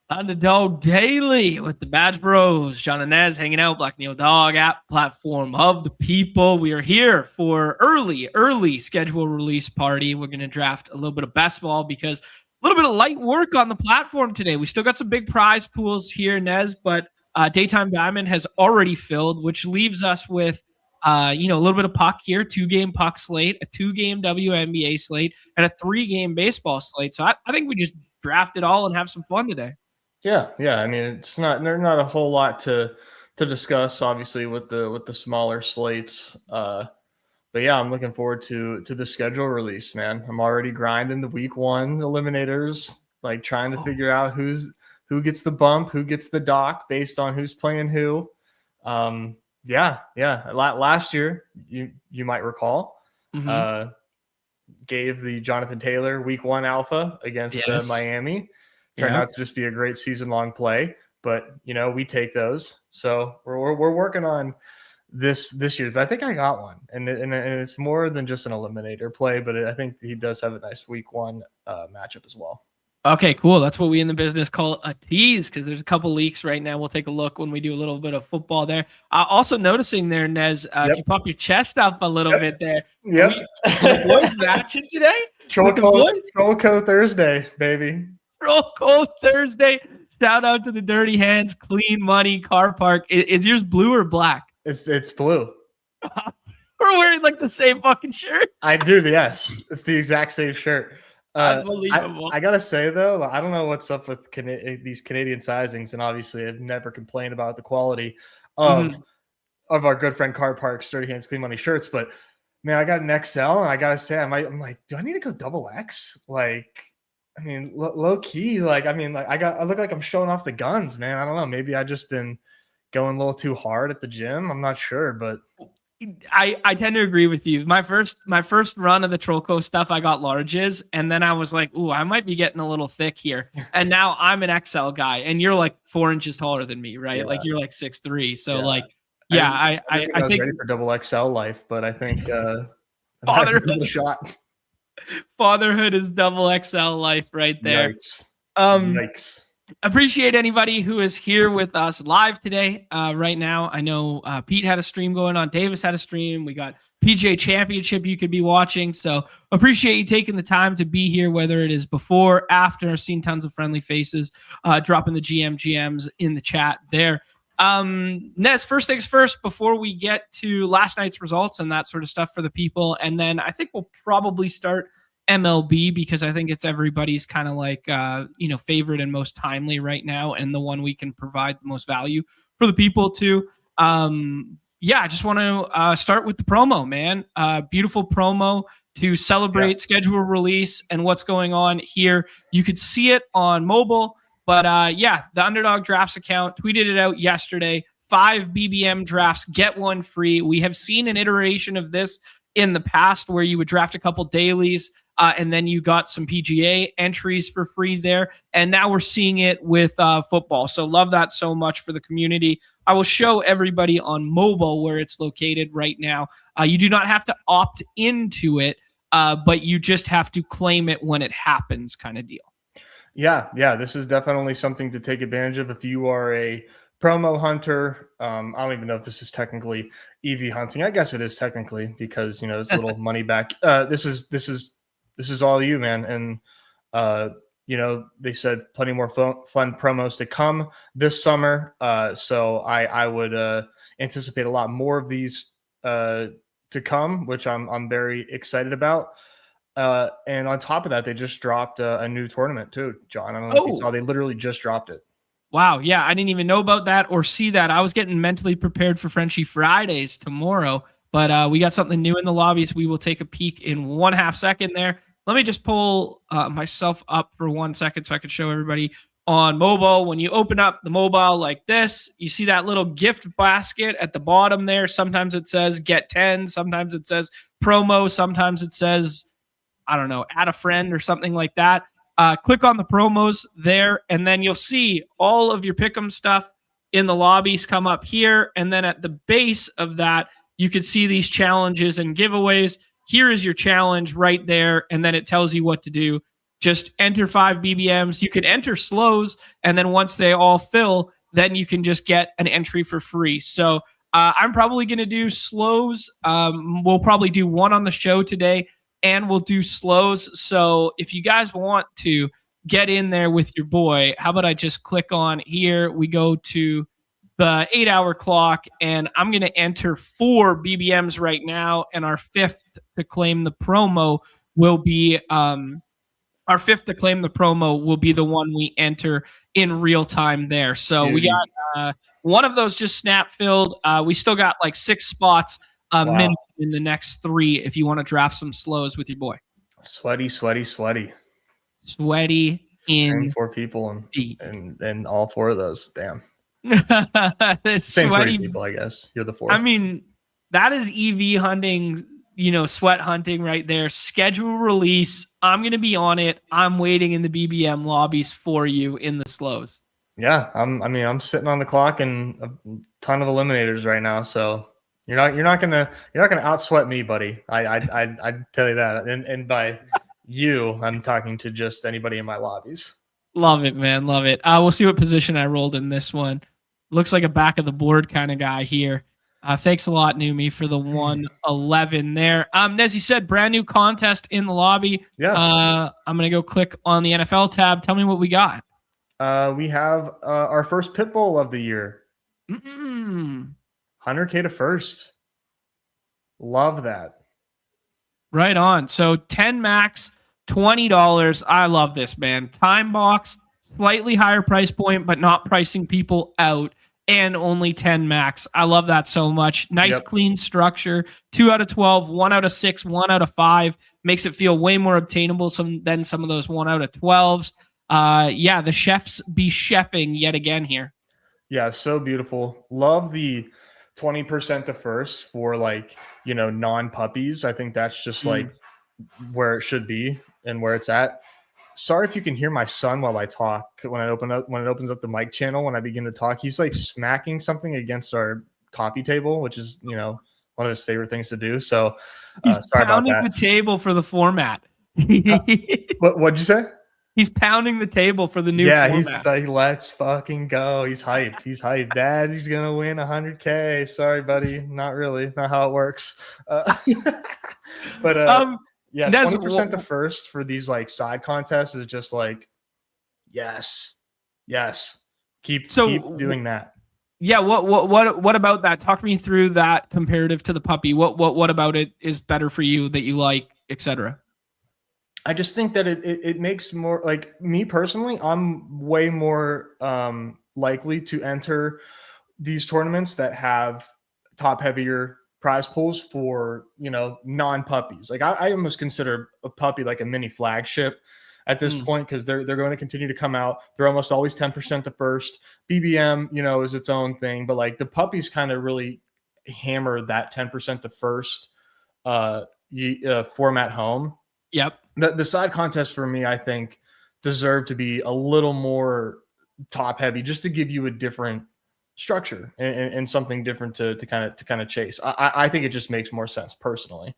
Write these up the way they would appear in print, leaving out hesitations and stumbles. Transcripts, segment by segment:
Underdog Daily with the Badge Bros. Jon and Nez hanging out, Black Neil Dog app, platform of the people. We are here for early schedule release party. We're going to draft a little bit of best ball because a little bit of light work on the platform today. We still got some big prize pools here, Nez, but Daytime Diamond has already filled, which leaves us with a little bit of puck here, 2-game puck slate, a 2-game WNBA slate, and a 3-game baseball slate. So I think we just draft it all and have some fun today. Yeah. I mean, there's not a whole lot to discuss, obviously, with the smaller slates. But yeah, I'm looking forward to the schedule release, man. I'm already grinding the week 1 eliminators, like trying to figure out who gets the bump, who gets the dock based on who's playing who. Yeah. Last year, you might recall, gave the Jonathan Taylor week 1 alpha against Miami. Turned out to just be a great season-long play, but we take those. So we're working on this year. But I think I got one, and it's more than just an eliminator play. But I think he does have a nice week 1 matchup as well. Okay, cool. That's what we in the business call a tease, because there's a couple leaks right now. We'll take a look when we do a little bit of football there. Also noticing there, Nez, if you pop your chest up a little bit there. Yep. The boys matching today? Trollco Thursday, baby. Trollco Thursday. Shout out to the Dirty Hands, Clean Money Car Park. Is yours blue or black? It's blue. We're wearing like the same fucking shirt. I do, yes. It's the exact same shirt. Unbelievable. I gotta say though, I don't know what's up with these Canadian sizings, and obviously I've never complained about the quality of our good friend Car Park's Dirty Hands Clean Money shirts, but man, I got an XL, and I gotta say, I'm like, do I need to go double X? Like, I mean, low key, like, I mean, like I look like I'm showing off the guns, man. I don't know, maybe I just been going a little too hard at the gym. I'm not sure, but I tend to agree with you. My first run of the Trollco stuff, I got larges, and then I was like, ooh, I might be getting a little thick here. And now I'm an XL guy, and you're like 4 inches taller than me, right? Yeah. Like you're like 6'3". So I think ready for double XL life, but I think fatherhood a shot. Fatherhood is double XL life right there. Yikes. Appreciate anybody who is here with us live today. Right now, I know Pete had a stream going on. Davis had a stream. We got PGA Championship you could be watching. So appreciate you taking the time to be here, whether it is before, after. Seen tons of friendly faces dropping the GMs in the chat there. Nez, first things first, before we get to last night's results and that sort of stuff for the people, and then I think we'll probably start MLB, because I think it's everybody's kind of like favorite and most timely right now, and the one we can provide the most value for the people too. I just want to start with the promo, man. Beautiful promo to celebrate schedule release and what's going on here. You could see it on mobile, but the Underdog Drafts account tweeted it out yesterday. 5 BBM drafts, get one free. We have seen an iteration of this in the past where you would draft a couple dailies, and then you got some PGA entries for free there. And now we're seeing it with football. So love that so much for the community. I will show everybody on mobile where it's located right now. You do not have to opt into it, but you just have to claim it when it happens, kind of deal. Yeah. This is definitely something to take advantage of if you are a promo hunter. I don't even know if this is technically EV hunting. I guess it is technically, because it's a little money back. This is all you, man. And they said plenty more fun promos to come this summer. So I would anticipate a lot more of these to come, which I'm very excited about. And on top of that, they just dropped a new tournament too, John. I don't know if you saw, they literally just dropped it. Wow. Yeah. I didn't even know about that or see that. I was getting mentally prepared for Frenchie Fridays tomorrow, but we got something new in the lobbies. We will take a peek in 1/2 second there. Let me just pull myself up for 1 second so I can show everybody on mobile. When you open up the mobile like this, you see that little gift basket at the bottom there. Sometimes it says get 10. Sometimes it says promo. Sometimes it says, I don't know, add a friend or something like that. Click on the promos there, and then you'll see all of your pick'em stuff in the lobbies come up here. And then at the base of that, you can see these challenges and giveaways. Here is your challenge right there, and then it tells you what to do. just enter 5 BBMs. You can enter slows, and then once they all fill, then you can just get an entry for free. So I'm probably going to do slows. We'll probably do one on the show today, and we'll do slows. So if you guys want to get in there with your boy, how about I just click on here? We go to the 8-hour clock, and I'm going to enter 4 BBMs right now, and our fifth to claim the promo will be the one we enter in real time there. So we got one of those just snap filled. We still got like 6 spots minimum in the next 3 if you want to draft some slows with your boy. Sweaty in same 4 people and all 4 of those. Damn. It's same sweaty 3 people, I guess. You're the 4th. I mean, that is EV hunting, sweat hunting right there. Schedule release. I'm going to be on it. I'm waiting in the BBM lobbies for you in the slows. Yeah, I'm sitting on the clock and a ton of eliminators right now, so you're not gonna outsweat me, buddy. I tell you that. And by you, I'm talking to just anybody in my lobbies. Love it, man. Love it. We'll see what position I rolled in this one. Looks like a back of the board kind of guy here. Thanks a lot, Numi, for the 111 there. As you said, brand new contest in the lobby. Yeah. I'm going to go click on the NFL tab. Tell me what we got. We have our first pit bowl of the year. 100K to first. Love that. Right on. So 10 max, $20. I love this, man. Time box, slightly higher price point, but not pricing people out. And only 10 max. I love that so much. Nice, clean structure. 2 out of 12, 1 out of 6, 1 out of 5. Makes it feel way more obtainable than some of those 1 out of 12s. The chefs be chefing yet again here. Yeah, so beautiful. Love the 20% to first for non-puppies. I think that's just like where it should be and where it's at. Sorry if you can hear my son while I talk. When it opens up the mic channel, when I begin to talk, he's like smacking something against our coffee table, which is, one of his favorite things to do. So he's sorry about that. Pounding the table for the format. What'd you say? He's pounding the table for the new format. He's like, let's fucking go. He's hyped. Dad, he's going to win 100K. Sorry, buddy. Not really. Not how it works. But 20% to first for these side contests is just yes. Keep doing that. Yeah. What about that? Talk me through that comparative to the puppy. What about it is better for you that you like, etc.? I just think that it makes more me personally. I'm way more likely to enter these tournaments that have top heavier prize pools for non-puppies. I almost consider a puppy like a mini flagship at this point, because they're going to continue to come out. They're almost always 10% to first. BBM is its own thing, but the puppies kind of really hammer that 10% to first format home. Yep. The side contests for me, I think, deserve to be a little more top heavy, just to give you a different structure and something different to kind of chase. I think it just makes more sense personally.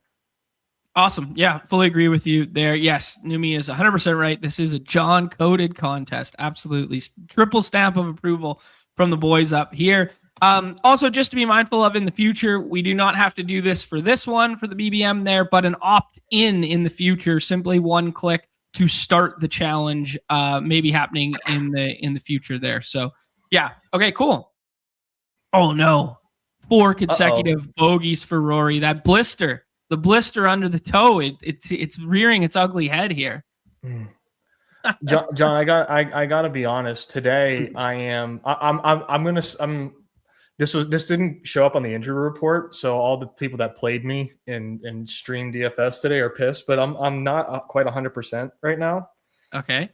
Awesome. Yeah, fully agree with you there. Yes, Numi is 100% right. This is a Jon coded contest. Absolutely. Triple stamp of approval from the boys up here. Also, just to be mindful of in the future, we do not have to do this for this one for the BBM there, but an opt-in the future, simply one click to start the challenge, maybe happening in the future there. So yeah. Okay, cool. Oh no. 4 consecutive bogeys for Rory. That blister, the blister under the toe, it's rearing its ugly head here. Jon, I gotta be honest. Today This didn't show up on the injury report, so all the people that played me in stream DFS today are pissed. But I'm not quite 100% right now. Okay.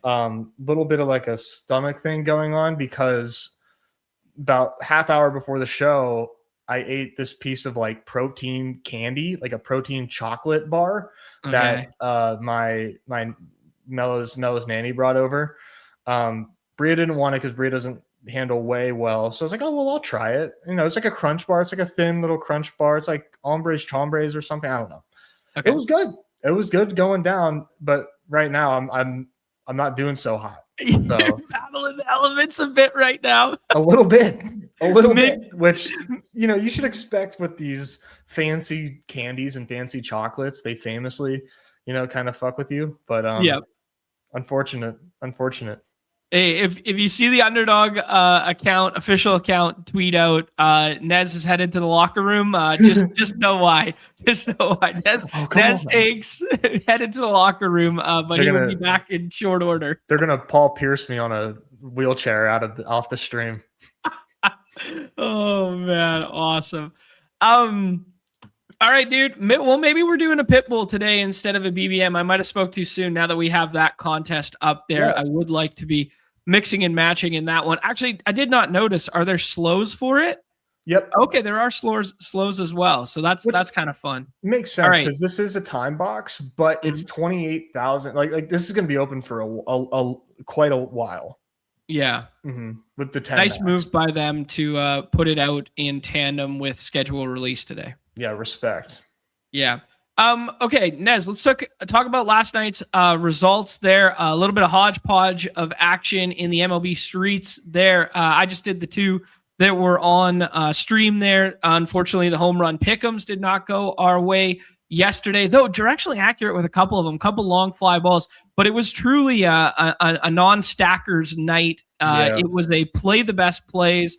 Little bit of a stomach thing going on, because about half hour before the show, I ate this piece of protein candy, a protein chocolate bar that my Mello's nanny brought over. Bria didn't want it because Bria doesn't handle whey well, so I was like, oh well, I'll try it. It's like a crunch bar. It's like a thin little crunch bar. It's like Ombrage Chombrays or something. I don't know. Okay. It was good going down, but right now I'm I'm not doing so hot. You're So battling the elements a bit right now. a little bit, which, you know, you should expect with these fancy candies and fancy chocolates. They famously, you know, kind of fuck with you. But Yeah. unfortunate. Hey, if you see the Underdog official account tweet out, Nez is headed to the locker room. Just know why. Just know why. Nez takes headed to the locker room, but he will be back in short order. They're gonna Paul Pierce me on a wheelchair off the stream. Oh man, awesome. All right, dude. Well, maybe we're doing a pit bull today instead of a BBM. I might have spoke too soon. Now that we have that contest up there, I would like to be mixing and matching in that one. Actually, I did not notice. Are there slows for it? Yep. Okay, there are slows as well. So that's kind of fun. Makes sense because this is a time box, but it's 28,000. Like this is going to be open for quite a while. Yeah. With the 10 nice move by them to put it out in tandem with schedule release today. Yeah, respect. Yeah. Okay, Nez, let's talk about last night's results there. A little bit of hodgepodge of action in the MLB streets there. I just did the two that were on stream there. Unfortunately, the home run pick'ems did not go our way yesterday, though directionally accurate with a couple of them, couple long fly balls, but it was truly a non-stackers night. It was a play the best plays.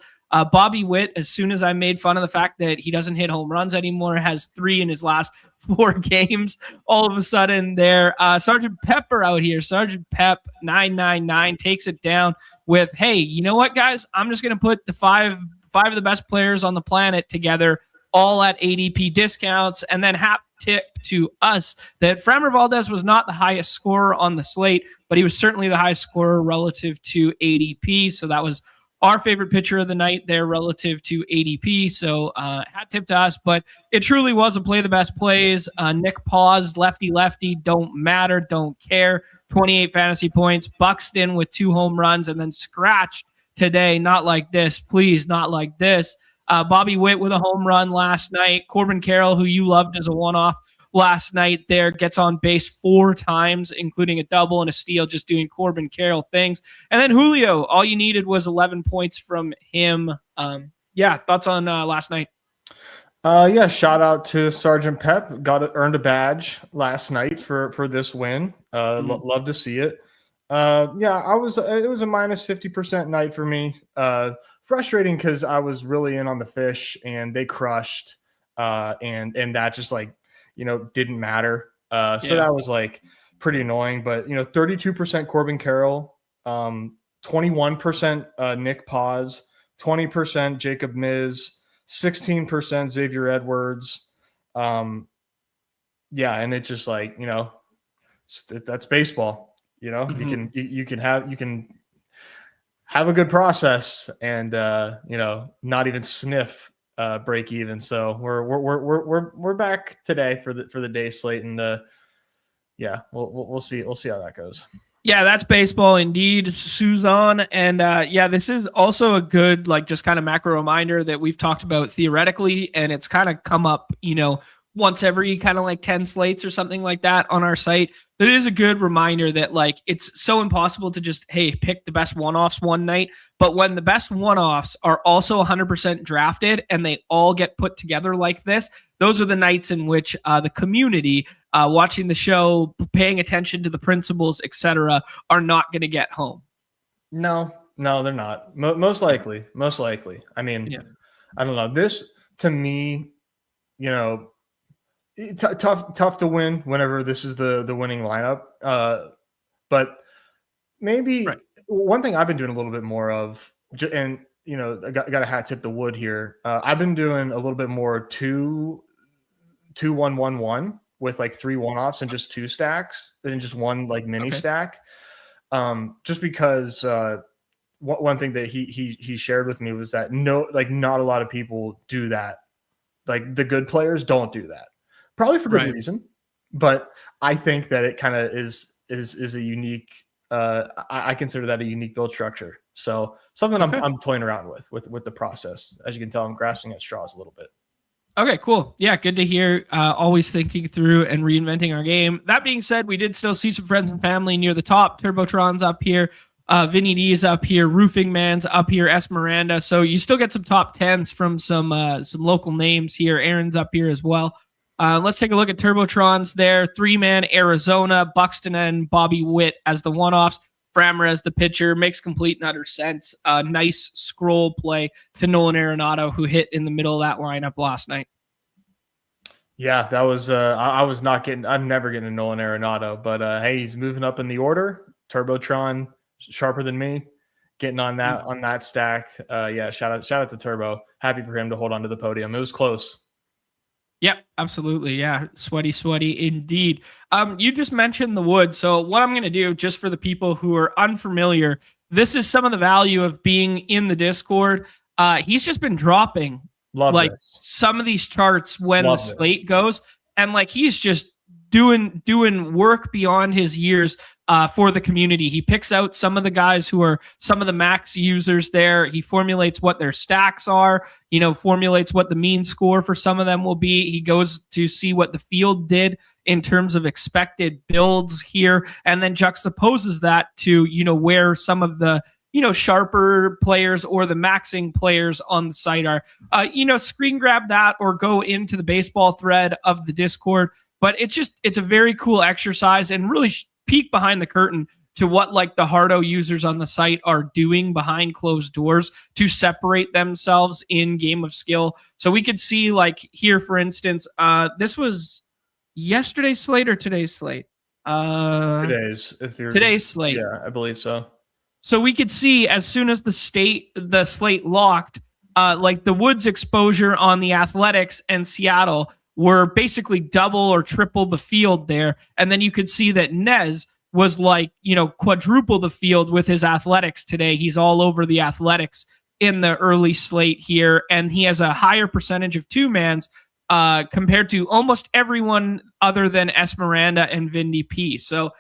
Bobby Witt, as soon as I made fun of the fact that he doesn't hit home runs anymore, has 3 in his last 4 games. All of a sudden there, Sergeant Pepper out here, Sergeant Pep 999 takes it down with, hey, you know what, guys? I'm just going to put the five of the best players on the planet together, all at ADP discounts, and then hat tip to us that Framber Valdez was not the highest scorer on the slate, but he was certainly the highest scorer relative to ADP. So that was our favorite pitcher of the night there relative to ADP. So hat tip to us, but it truly was a play the best plays. Nick Paws, lefty, don't matter, don't care. 28 fantasy points, Buxton with 2 home runs, and then scratched today. Not like this, please, not like this. Bobby Witt with a home run last night. Corbin Carroll, who you loved as a one-off last night there, gets on base 4 times, including a double and a steal, just doing Corbin Carroll things. And then Julio, all you needed was 11 points from him. Thoughts on last night? Shout out to Sergeant Pep. Earned a badge last night for this win. Love to see it. It was a minus 50% night for me. Frustrating because I was really in on the fish and they crushed. And that just didn't matter. So that was pretty annoying, but 32% Corbin Carroll, 21% Nick Paws, 20% Jacob Miz, 16% Xavier Edwards. And it just that's baseball, you can have a good process and not even sniff break even. So we're back today for the day slate, and we'll see how that goes. Yeah, that's baseball indeed, Suzanne. And this is also a good just kind of macro reminder that we've talked about theoretically, and it's kind of come up once every kind of 10 slates or something like that on our site. That is a good reminder that it's so impossible to just, hey, pick the best one-offs one night. But when the best one-offs are also 100% drafted and they all get put together like this, those are the nights in which the community watching the show, paying attention to the principles, etc., are not going to get home. No, they're not. Most likely. I mean, I don't know. This to me, tough to win whenever this is the winning lineup. But maybe one thing I've been doing a little bit more of, and I got a hat tip to Wood here. I've been doing a little bit more 2-1-1-1 with 3 one-offs and just 2 stacks and just one mini stack. Just because one thing that he shared with me was that not a lot of people do that. The good players don't do that. Probably for good reason, but I think that it kind of is a unique. I consider that a unique build structure. So something I'm toying around with the process. As you can tell, I'm grasping at straws a little bit. Okay, cool. Yeah, good to hear. Always thinking through and reinventing our game. That being said, we did still see some friends and family near the top. Turbotron's up here. Vinny D's up here. Roofing Man's up here. Esmeralda. So you still get some top 10s from some local names here. Aaron's up here as well. Let's take a look at Turbotrons there. 3-man Arizona, Buxton and Bobby Witt as the one-offs. Frammer as the pitcher. Makes complete and utter sense. Nice scroll play to Nolan Arenado, who hit in the middle of that lineup last night. Yeah, that was I'm never getting a Nolan Arenado, but hey, he's moving up in the order. Turbotron, sharper than me, getting on that stack. Yeah, shout out to Turbo. Happy for him to hold on to the podium. It was close. Yep, absolutely. Yeah, sweaty indeed. You just mentioned the wood. So what I'm going to do, just for the people who are unfamiliar, this is some of the value of being in the Discord. He's just been dropping some of these charts when the slate goes, and like he's just doing work beyond his years for the community. He picks out some of the guys who are some of the max users there. He formulates what their stacks are, formulates what the mean score for some of them will be. He goes to see what the field did in terms of expected builds here, and then juxtaposes that to, where some of the, sharper players or the maxing players on the site are. Screen grab that or go into the baseball thread of the Discord. But it's a very cool exercise and really peek behind the curtain to what like the Hardo users on the site are doing behind closed doors to separate themselves in game of skill. So we could see like here, for instance, this was yesterday's slate or today's slate? Today's slate. Yeah, I believe so. So we could see as soon as the slate locked, like the Woods exposure on the Athletics and Seattle were basically double or triple the field there. And then you could see that Nez was like, quadruple the field with his Athletics today. He's all over the Athletics in the early slate here. And he has a higher percentage of 2-mans compared to almost everyone other than Esmeralda and Vindy P. So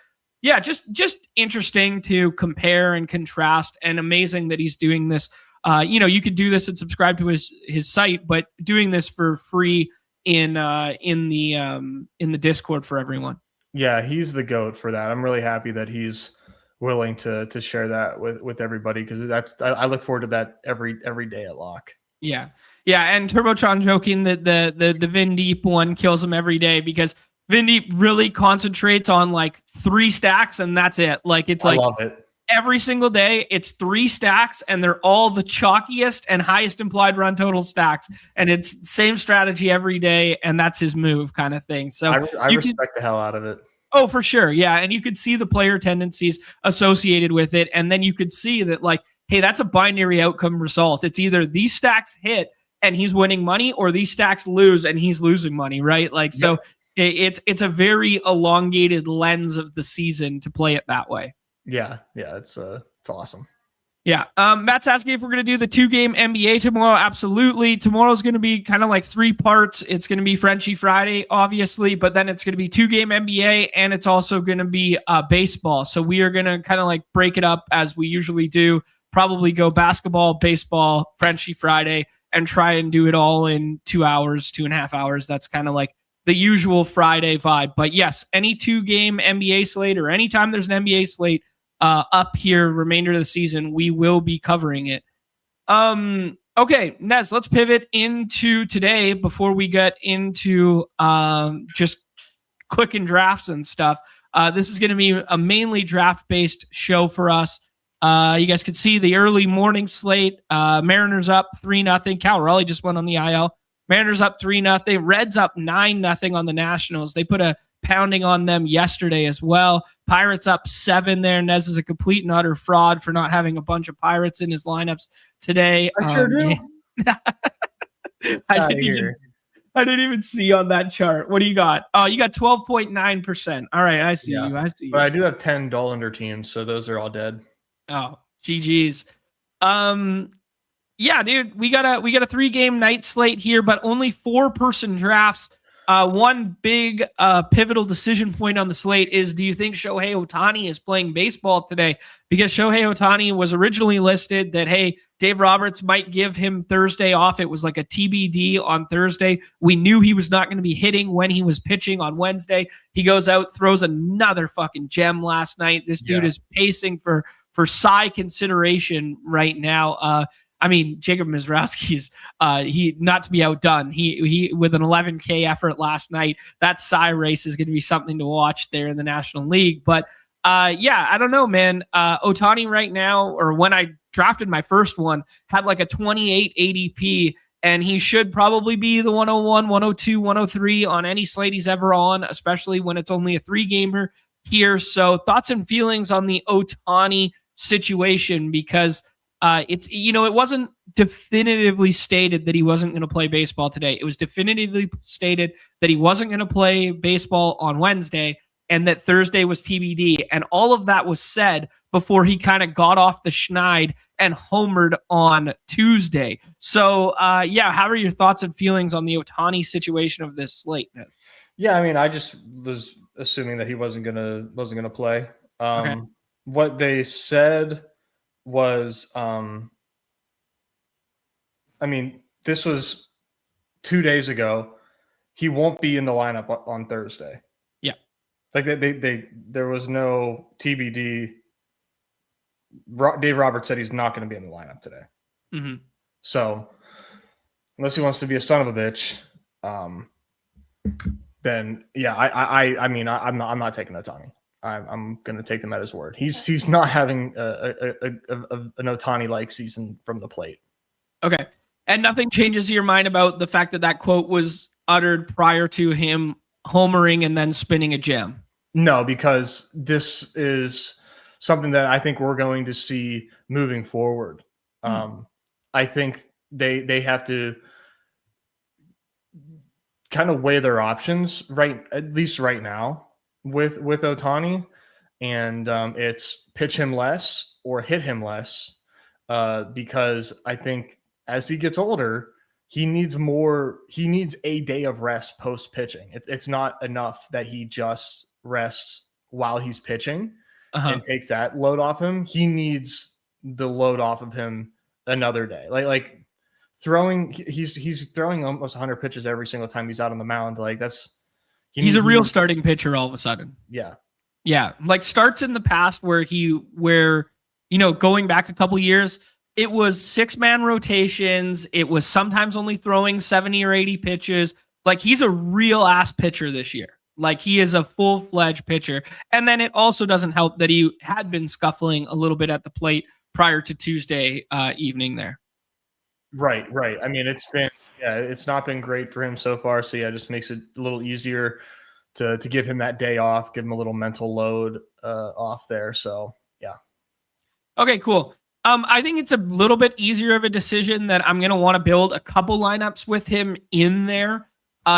yeah, just interesting to compare and contrast, and amazing that he's doing this. You could do this and subscribe to his site, but doing this for free in the Discord for everyone. Yeah, he's the GOAT for that. I'm really happy that he's willing to share that with everybody, because I look forward to that every day at lock. Yeah, and Turbotron joking that the Vin Deep one kills him every day, because Vin Deep really concentrates on like 3 stacks and that's it. Like it's like, I love it. Every single day, it's 3 stacks, and they're all the chalkiest and highest implied run total stacks. And it's same strategy every day, and that's his move kind of thing. So I respect the hell out of it. Oh, for sure. Yeah. And you could see the player tendencies associated with it. And then you could see that, like, hey, that's a binary outcome result. It's either these stacks hit and he's winning money, or these stacks lose and he's losing money, right? Like, so it's a very elongated lens of the season to play it that way. Yeah, it's awesome. Yeah. Matt's asking if we're going to do the 2-game NBA tomorrow. Absolutely. Tomorrow's going to be kind of like 3 parts. It's going to be Frenchie Friday, obviously, but then it's going to be 2-game NBA, and it's also going to be baseball. So we are going to kind of like break it up as we usually do, probably go basketball, baseball, Frenchie Friday, and try and do it all in 2 hours, 2.5 hours. That's kind of like the usual Friday vibe. But yes, any 2-game NBA slate, or anytime there's an NBA slate up here, remainder of the season, we will be covering it. Okay, Nez, let's pivot into today before we get into just clicking drafts and stuff. This is going to be a mainly draft-based show for us. You guys can see the early morning slate. Mariners up 3-0. Cal Raleigh just went on the IL. Mariners up 3-0. Reds up 9-0 on the Nationals. They put a pounding on them yesterday as well. Pirates up 7 there. Nez is a complete and utter fraud for not having a bunch of Pirates in his lineups today. I sure do. I didn't even see on that chart. What do you got? Oh, you got 12.9%. All right, I see you. I see you. But I do have 10 Dollander teams, so those are all dead. Oh, GG's. Yeah, dude, we got a 3-game night slate here, but only 4-person drafts. One big pivotal decision point on the slate is, do you think Shohei Ohtani is playing baseball today? Because Shohei Ohtani was originally listed that, hey, Dave Roberts might give him Thursday off. It was like a TBD on Thursday. We knew he was not going to be hitting when he was pitching on Wednesday. He goes out, throws another fucking gem last night. This dude is pacing for Cy consideration right now. I mean, Jacob Mizrowski's he not to be outdone. He with an 11K effort last night. That Cy race is going to be something to watch there in the National League. But yeah, I don't know, man. Ohtani right now, or when I drafted my first one, had like a 28 ADP, and he should probably be the 101, 102, 103 on any slate he's ever on, especially when it's only a 3-gamer here. So thoughts and feelings on the Ohtani situation, because it's, it wasn't definitively stated that he wasn't going to play baseball today. It was definitively stated that he wasn't going to play baseball on Wednesday and that Thursday was TBD. And all of that was said before he kind of got off the schneid and homered on Tuesday. So, yeah, how are your thoughts and feelings on the Ohtani situation of this slate, Nez? Yeah, I mean, I just was assuming that he wasn't gonna play. Okay. What they said was, I mean, this was 2 days ago. He won't be in the lineup on Thursday. Yeah. Like there was no TBD. Dave Roberts said he's not going to be in the lineup today. Mm-hmm. So unless he wants to be a son of a bitch, then yeah, I mean, I'm not taking Ohtani. I'm going to take him at his word. He's not having an Ohtani-like season from the plate. Okay. And nothing changes your mind about the fact that that quote was uttered prior to him homering and then spinning a gem? No, because this is something that I think we're going to see moving forward. I think they have to kind of weigh their options, right, at least right now with Ohtani, and it's pitch him less or hit him less, because I think as he gets older, he needs a day of rest post pitching. It's not enough that he just rests while he's pitching and takes that load off him. He needs the load off of him another day. Like throwing, he's throwing almost 100 pitches every single time he's out on the mound. Like he's a real starting pitcher all of a sudden. Yeah. Yeah. Like starts in the past where going back a couple years, it was 6-man rotations. It was sometimes only throwing 70 or 80 pitches. Like he's a real ass pitcher this year. Like he is a full-fledged pitcher. And then it also doesn't help that he had been scuffling a little bit at the plate prior to Tuesday evening there. Right. I mean, it's not been great for him so far. So yeah, it just makes it a little easier to give him that day off, give him a little mental load off there. So yeah. Okay, cool. I think it's a little bit easier of a decision that I'm going to want to build a couple lineups with him in there,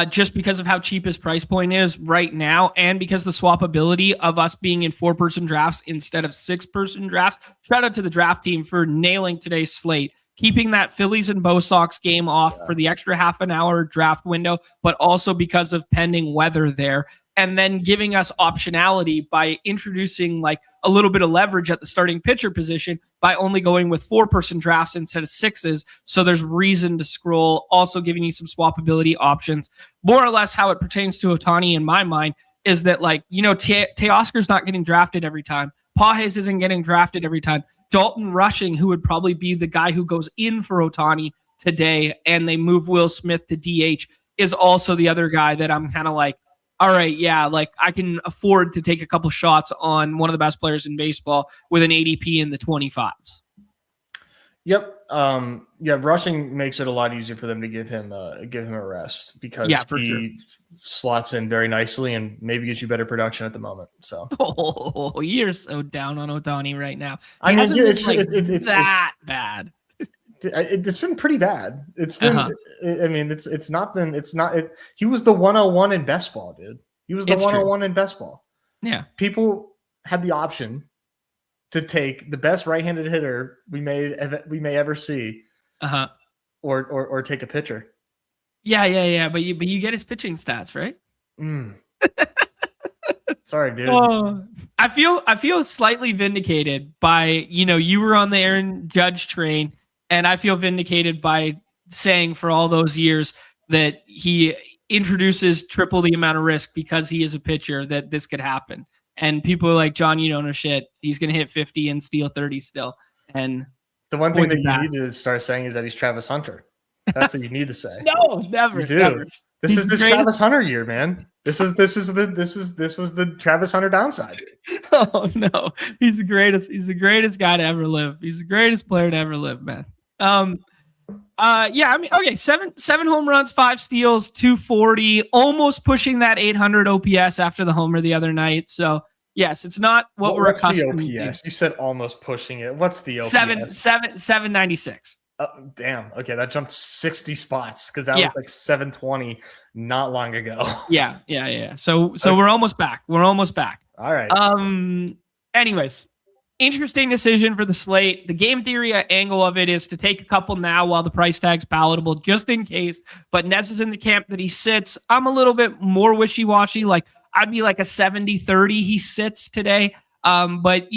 just because of how cheap his price point is right now, and because the swappability of us being in 4-person drafts instead of 6-person drafts. Shout out to the draft team for nailing today's slate, keeping that Phillies and Bo Sox game off for the extra half an hour draft window, but also because of pending weather there. And then giving us optionality by introducing like a little bit of leverage at the starting pitcher position by only going with 4-person drafts instead of 6s. So there's reason to scroll. Also giving you some swappability options. More or less how it pertains to Ohtani in my mind is that, like, Teoscar's not getting drafted every time. Pages isn't getting drafted every time. Dalton Rushing, who would probably be the guy who goes in for Ohtani today, and they move Will Smith to DH, is also the other guy that I'm kind of like, all right, yeah, like I can afford to take a couple shots on one of the best players in baseball with an ADP in the 25s. Yep. Rushing makes it a lot easier for them to give him a rest, because he slots in very nicely and maybe gets you better production at the moment. So you're so down on Ohtani right now. I mean, it's that bad. It's been pretty bad. It's been. I mean, it's not been. It's not. He was the 101 in best ball, dude. He was the 101 in best ball. Yeah. People had the option to take the best right-handed hitter we may ever see, or take a pitcher. Yeah. But you get his pitching stats, right? Sorry, dude. Oh, I feel slightly vindicated by, you were on the Aaron Judge train, and I feel vindicated by saying for all those years that he introduces triple the amount of risk because he is a pitcher, that this could happen. And people are like, John, you don't know shit. He's going to hit 50 and steal 30 still. And the one thing that you need to start saying is that he's Travis Hunter. That's what you need to say. No, never. You do. Never. This is this Travis Hunter year, man. This was the Travis Hunter downside. Oh no, he's the greatest. He's the greatest guy to ever live. He's the greatest player to ever live, man. Yeah, I mean, okay, seven home runs, 5 steals, 240, almost pushing that 800 OPS after the homer the other night. So yes, it's not what we're accustomed to. You said almost pushing it. What's the OPS? 796. Damn. Okay, that jumped 60 spots because that was like 720 not long ago. Yeah. So we're almost back. All right. Anyways, interesting decision for the slate. The game theory angle of it is to take a couple now while the price tag's palatable, just in case. But Nez is in the camp that he sits. I'm a little bit more wishy-washy. Like I'd be like a 70-30 he sits today. But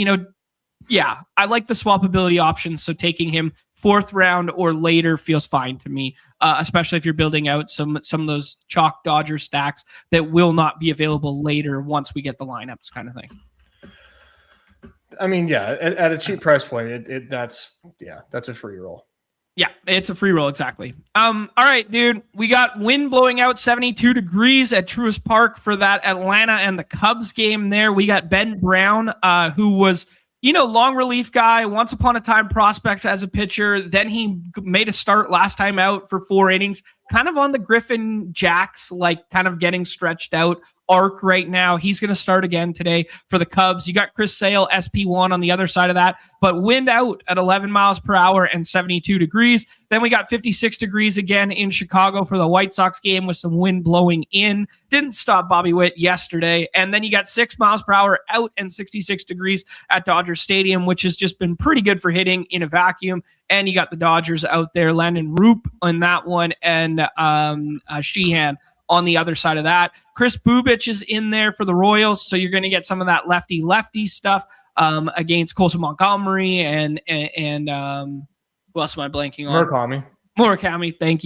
yeah, I like the swappability options. So taking him 4th round or later feels fine to me, especially if you're building out some of those chalk Dodger stacks that will not be available later once we get the lineups kind of thing. I mean, yeah, at a cheap price point, that's a free roll. Yeah, it's a free roll, exactly. All right, dude, we got wind blowing out 72 degrees at Truist Park for that Atlanta and the Cubs game there. We got Ben Brown, who was long relief guy, once upon a time prospect as a pitcher. Then he made a start last time out for 4 innings, kind of on the Griffin Jacks, like kind of getting stretched out arc right now. He's going to start again today for the Cubs. You got Chris Sale, SP1 on the other side of that, but wind out at 11 miles per hour and 72 degrees. Then we got 56 degrees again in Chicago for the White Sox game with some wind blowing in. Didn't stop Bobby Witt yesterday. And then you got 6 miles per hour out and 66 degrees at Dodger Stadium, which has just been pretty good for hitting in a vacuum. And you got the Dodgers out there, Landon Roop on that one, and Sheehan on the other side of that. Chris Bubich is in there for the Royals, so you're going to get some of that lefty stuff against Colson Montgomery and who else am I blanking on? Murakami. Thank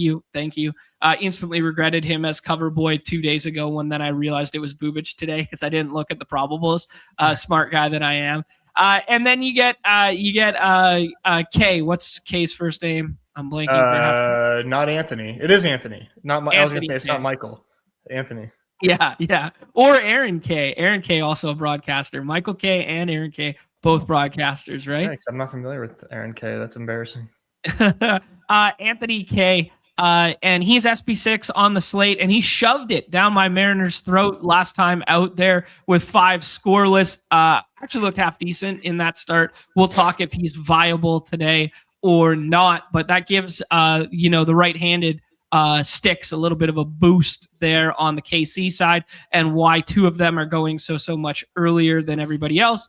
you. Instantly regretted him as cover boy 2 days ago when then I realized it was Bubich today because I didn't look at the probables. Smart guy that I am. And then you get K. What's K's first name? I'm blanking. Not Anthony. It is Anthony. Not Anthony. I was gonna say it's not Michael. Anthony. Yeah. Or Aaron K. Aaron K. also a broadcaster. Michael K. and Aaron K. both broadcasters, right? Thanks. I'm not familiar with Aaron K. That's embarrassing. Anthony K. And he's SP6 on the slate, and he shoved it down my Mariners' throat last time out there with 5 scoreless. Actually looked half decent in that start. We'll talk if he's viable today or not, but that gives the right-handed sticks a little bit of a boost there on the KC side, and why 2 of them are going so much earlier than everybody else.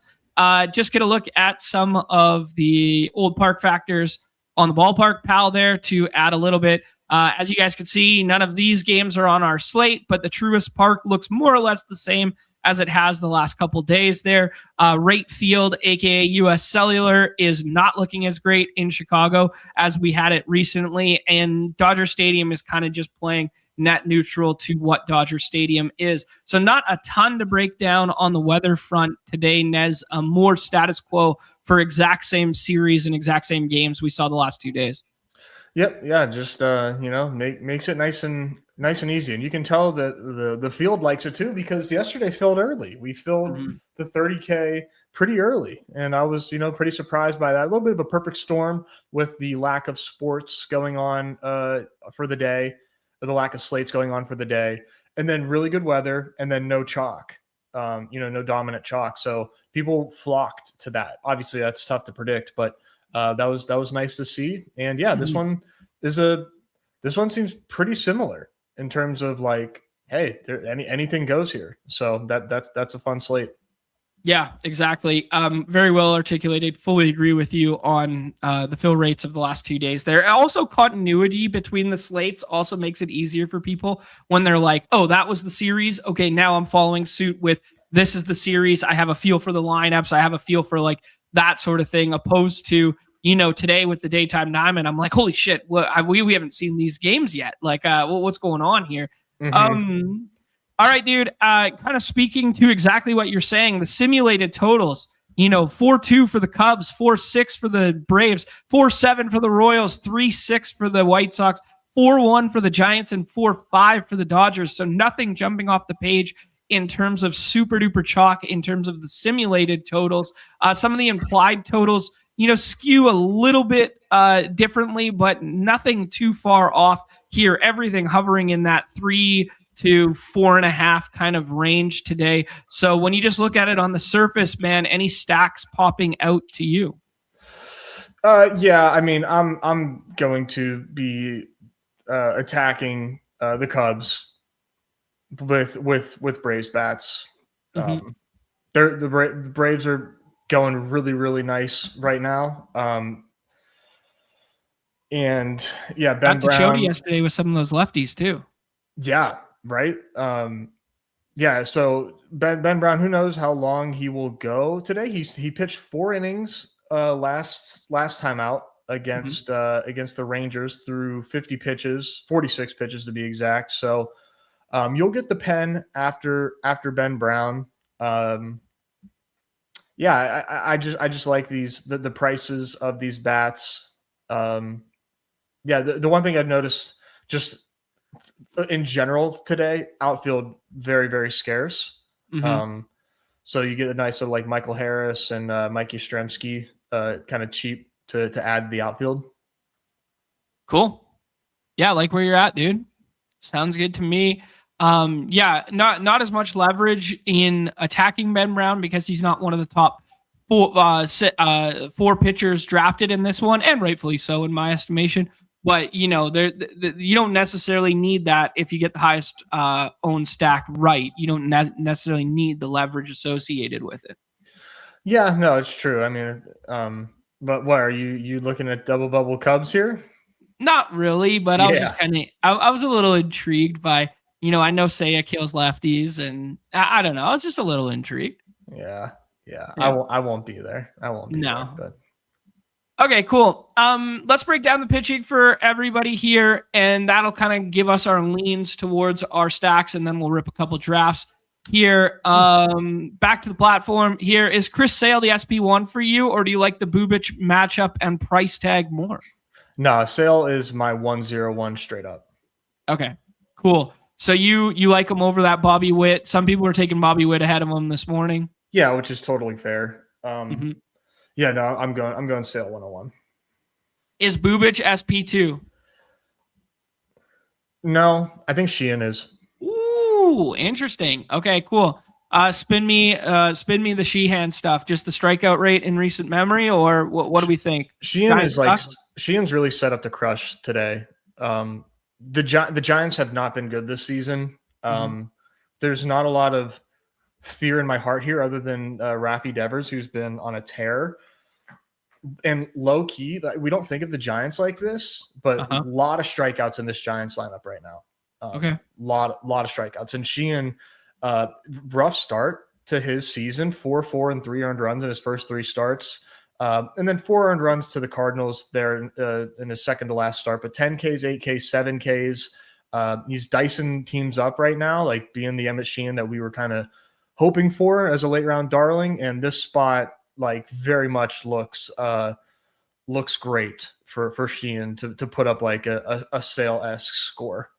Just get a look at some of the old park factors on the ballpark pal there to add a little bit. As you guys can see, none of these games are on our slate, but the Truist Park looks more or less the same as it has the last couple days there. Rate Field, aka US Cellular, is not looking as great in Chicago as we had it recently, and Dodger Stadium is kind of just playing net neutral to what Dodger Stadium is. So not a ton to break down on the weather front today, Nez. More status quo for exact same series and exact same games we saw the last 2 days. Yep. Yeah. Just, makes it nice and easy. And you can tell that the field likes it too, because yesterday filled early. We filled the 30K pretty early. And I was, pretty surprised by that. A little bit of a perfect storm with the lack of sports going on for the day, or the lack of slates going on for the day, and then really good weather, and then no chalk, no dominant chalk. So people flocked to that. Obviously that's tough to predict, but that was nice to see. And yeah, this one seems pretty similar in terms of like, hey, anything goes here. So that's a fun slate. Yeah, exactly. Very well articulated. Fully agree with you on the fill rates of the last 2 days. There also continuity between the slates also makes it easier for people when they're like, "Oh, that was the series. Okay, now I'm following suit with this is the series. I have a feel for the lineups. I have a feel for like that sort of thing." Opposed to today with the daytime diamond, I'm like, "Holy shit! We haven't seen these games yet. Like, what's going on here?" Mm-hmm. All right, dude. Kind of speaking to exactly what you're saying, the simulated totals, 4-2 for the Cubs, 4-6 for the Braves, 4-7 for the Royals, 3-6 for the White Sox, 4-1 for the Giants, and 4-5 for the Dodgers. So nothing jumping off the page in terms of super duper chalk in terms of the simulated totals. Some of the implied totals, skew a little bit differently, but nothing too far off here. Everything hovering in that 3 to 4.5 kind of range today. So when you just look at it on the surface, man, any stacks popping out to you? Yeah, I mean, I'm going to be attacking the Cubs with Braves bats. Mm-hmm. The Braves are going really, really nice right now. And yeah, Ben Got to Chody Brown yesterday with some of those lefties too. Yeah, right. Yeah, so Ben Brown, who knows how long he will go today? He pitched 4 innings last time out against the Rangers through 50 pitches, 46 pitches to be exact. So you'll get the pen after Ben Brown. Yeah, I just like the prices of these bats. Yeah, the one thing I've noticed just in general today, outfield very, very scarce. Mm-hmm. So you get a nice sort of like Michael Harris and Mike Yastrzemski, kind of cheap to add to the outfield. Cool. Yeah, like where you're at, dude. Sounds good to me. Yeah, not as much leverage in attacking Ben Brown because he's not one of the top 4 pitchers drafted in this one, and rightfully so in my estimation. But you don't necessarily need that if you get the highest owned stack right. You don't necessarily need the leverage associated with it. Yeah, no, it's true. I mean, but what are you looking at double bubble Cubs here? Not really, but I was just kind of I was a little intrigued by I know Seiya kills lefties, and I don't know. I was just a little intrigued. Yeah. I won't be there. I won't be there. But okay, cool. Let's break down the pitching for everybody here, and that'll kind of give us our leans towards our stacks, and then we'll rip a couple drafts here. Back to the platform. Here is Chris Sale the SP1 for you, or do you like the Bubic matchup and price tag more? No, Sale is my 101 straight up. Okay, cool. So you like him over that Bobby Witt. Some people were taking Bobby Witt ahead of him this morning. Yeah, which is totally fair. Yeah, no, I'm going Sale 101. Is Bubic SP2? No, I think Sheehan is. Ooh, interesting. Okay, cool. Spin me the Sheehan stuff. Just the strikeout rate in recent memory, or what do we think? Sheehan's really set up to crush today. The Giants have not been good this season. There's not a lot of fear in my heart here other than Rafi Devers, who's been on a tear. And low key, we don't think of the Giants like this, but a lot of strikeouts in this Giants lineup right now. Okay. Lot of strikeouts. And Sheehan, rough start to his season, 4 and 3 earned runs in his first 3 starts. And then 4 earned runs to the Cardinals there in his second to last start, but 10 Ks, 8 Ks, 7 Ks. He's dicing teams up right now, like being the Emmett Sheehan that we were kind of hoping for as a late round darling. And this spot, like, very much looks great for Sheehan to put up like a Sale-esque score.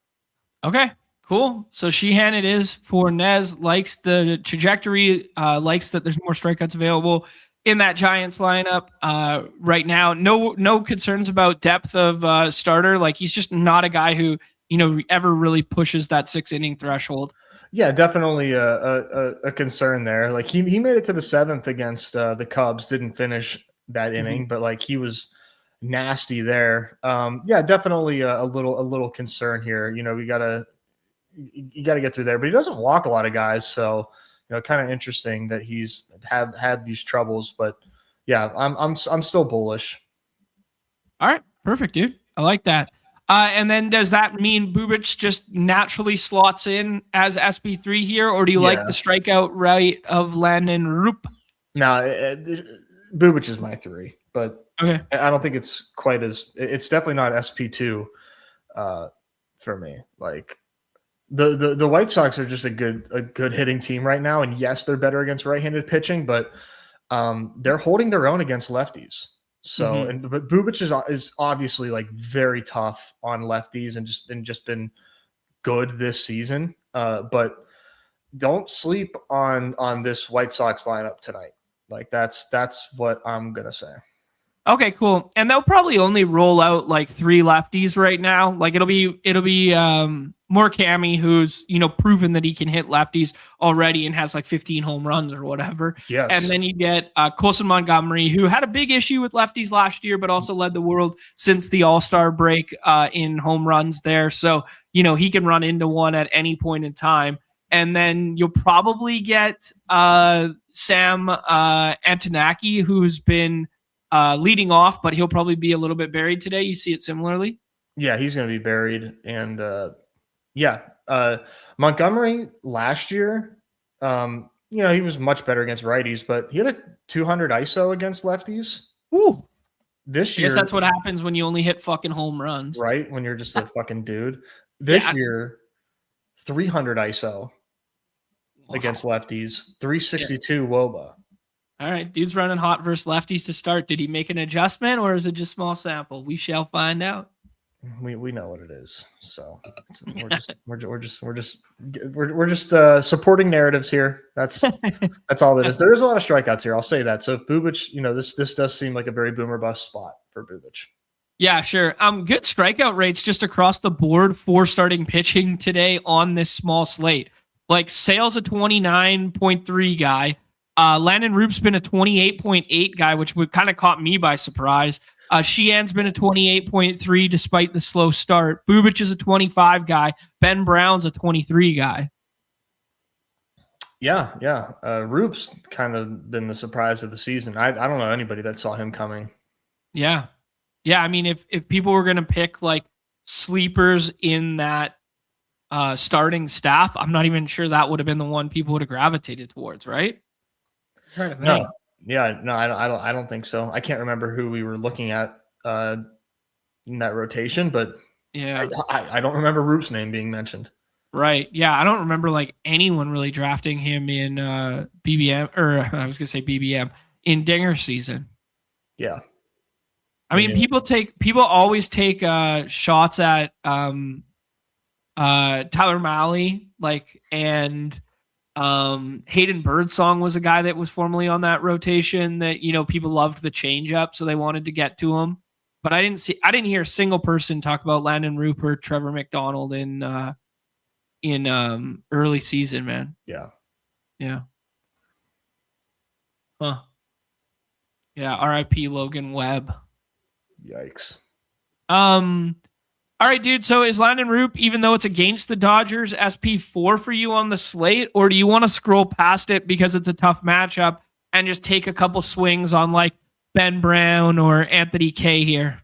Okay, cool. So Sheehan it is for Nez. Likes the trajectory, likes that there's more strikeouts available in that Giants lineup right now. No concerns about depth of starter. Like, he's just not a guy who ever really pushes that 6-inning threshold. Yeah, definitely a concern there. Like, he made it to the 7th against the Cubs, didn't finish that inning, but like, he was nasty there. Yeah, definitely a little concern here. You gotta get through there, but he doesn't walk a lot of guys, so kind of interesting that he's had these troubles. But yeah, I'm still bullish. All right, perfect, dude. I like that. And then does that mean Bubic just naturally slots in as SP3 here, or do you like the strikeout rate of Landon Roop? No, Bubic is my 3, but okay, I don't think it's quite as. It's definitely not SP2 for me. Like the White Sox are just a good hitting team right now, and yes, they're better against right-handed pitching, but they're holding their own against lefties. So, but Bubic is obviously like very tough on lefties and just been good this season. But don't sleep on this White Sox lineup tonight. Like that's what I'm gonna say. Okay, cool. And they'll probably only roll out like 3 lefties right now. Like it'll be Murakami, who's proven that he can hit lefties already and has like 15 home runs or whatever. Yes. And then you get Colson Montgomery, who had a big issue with lefties last year, but also led the world since the All-Star break in home runs there. So he can run into one at any point in time. And then you'll probably get Sam Antonaki, who's been leading off, but he'll probably be a little bit buried today. You see it similarly? Yeah, he's going to be buried. And Montgomery last year, he was much better against righties, but he had a 200 ISO against lefties. Ooh. This year, I guess that's what happens when you only hit fucking home runs. Right? When you're just a fucking dude. This year, 300 ISO against lefties, 362 WOBA. All right, dude's running hot versus lefties to start. Did he make an adjustment, or is it just small sample? We shall find out. We know what it is. So we're just supporting narratives here. That's all it is. There is a lot of strikeouts here. I'll say that. So if Bubic, this does seem like a very boomer bust spot for Bubic. Yeah, sure. Good strikeout rates just across the board for starting pitching today on this small slate. Like Sale's a 29.3 guy. Landon Roop's been a 28.8 guy, which would kind of caught me by surprise. Sheehan's been a 28.3 despite the slow start. Bubic is a 25 guy. Ben Brown's a 23 guy. Yeah. Roop's kind of been the surprise of the season. I don't know anybody that saw him coming. Yeah. I mean, if people were going to pick like sleepers in that starting staff, I'm not even sure that would have been the one people would have gravitated towards, right? No. Yeah, no, I don't think so. I can't remember who we were looking at in that rotation, but yeah, I don't remember Roop's name being mentioned. Right. Yeah, I don't remember like anyone really drafting him in BBM, or I was gonna say BBM in Dinger season. Yeah. I mean, people always take shots at Tyler Mahle, and Hayden Birdsong was a guy that was formerly on that rotation that people loved the changeup, so they wanted to get to him. But I didn't hear a single person talk about Landon Rupert, Trevor McDonald in early season, man. Yeah. Huh. Yeah. R.I.P. Logan Webb. Yikes. All right, dude. So is Landon Roop, even though it's against the Dodgers, SP4 for you on the slate, or do you want to scroll past it because it's a tough matchup and just take a couple swings on like Ben Brown or Anthony Kay here?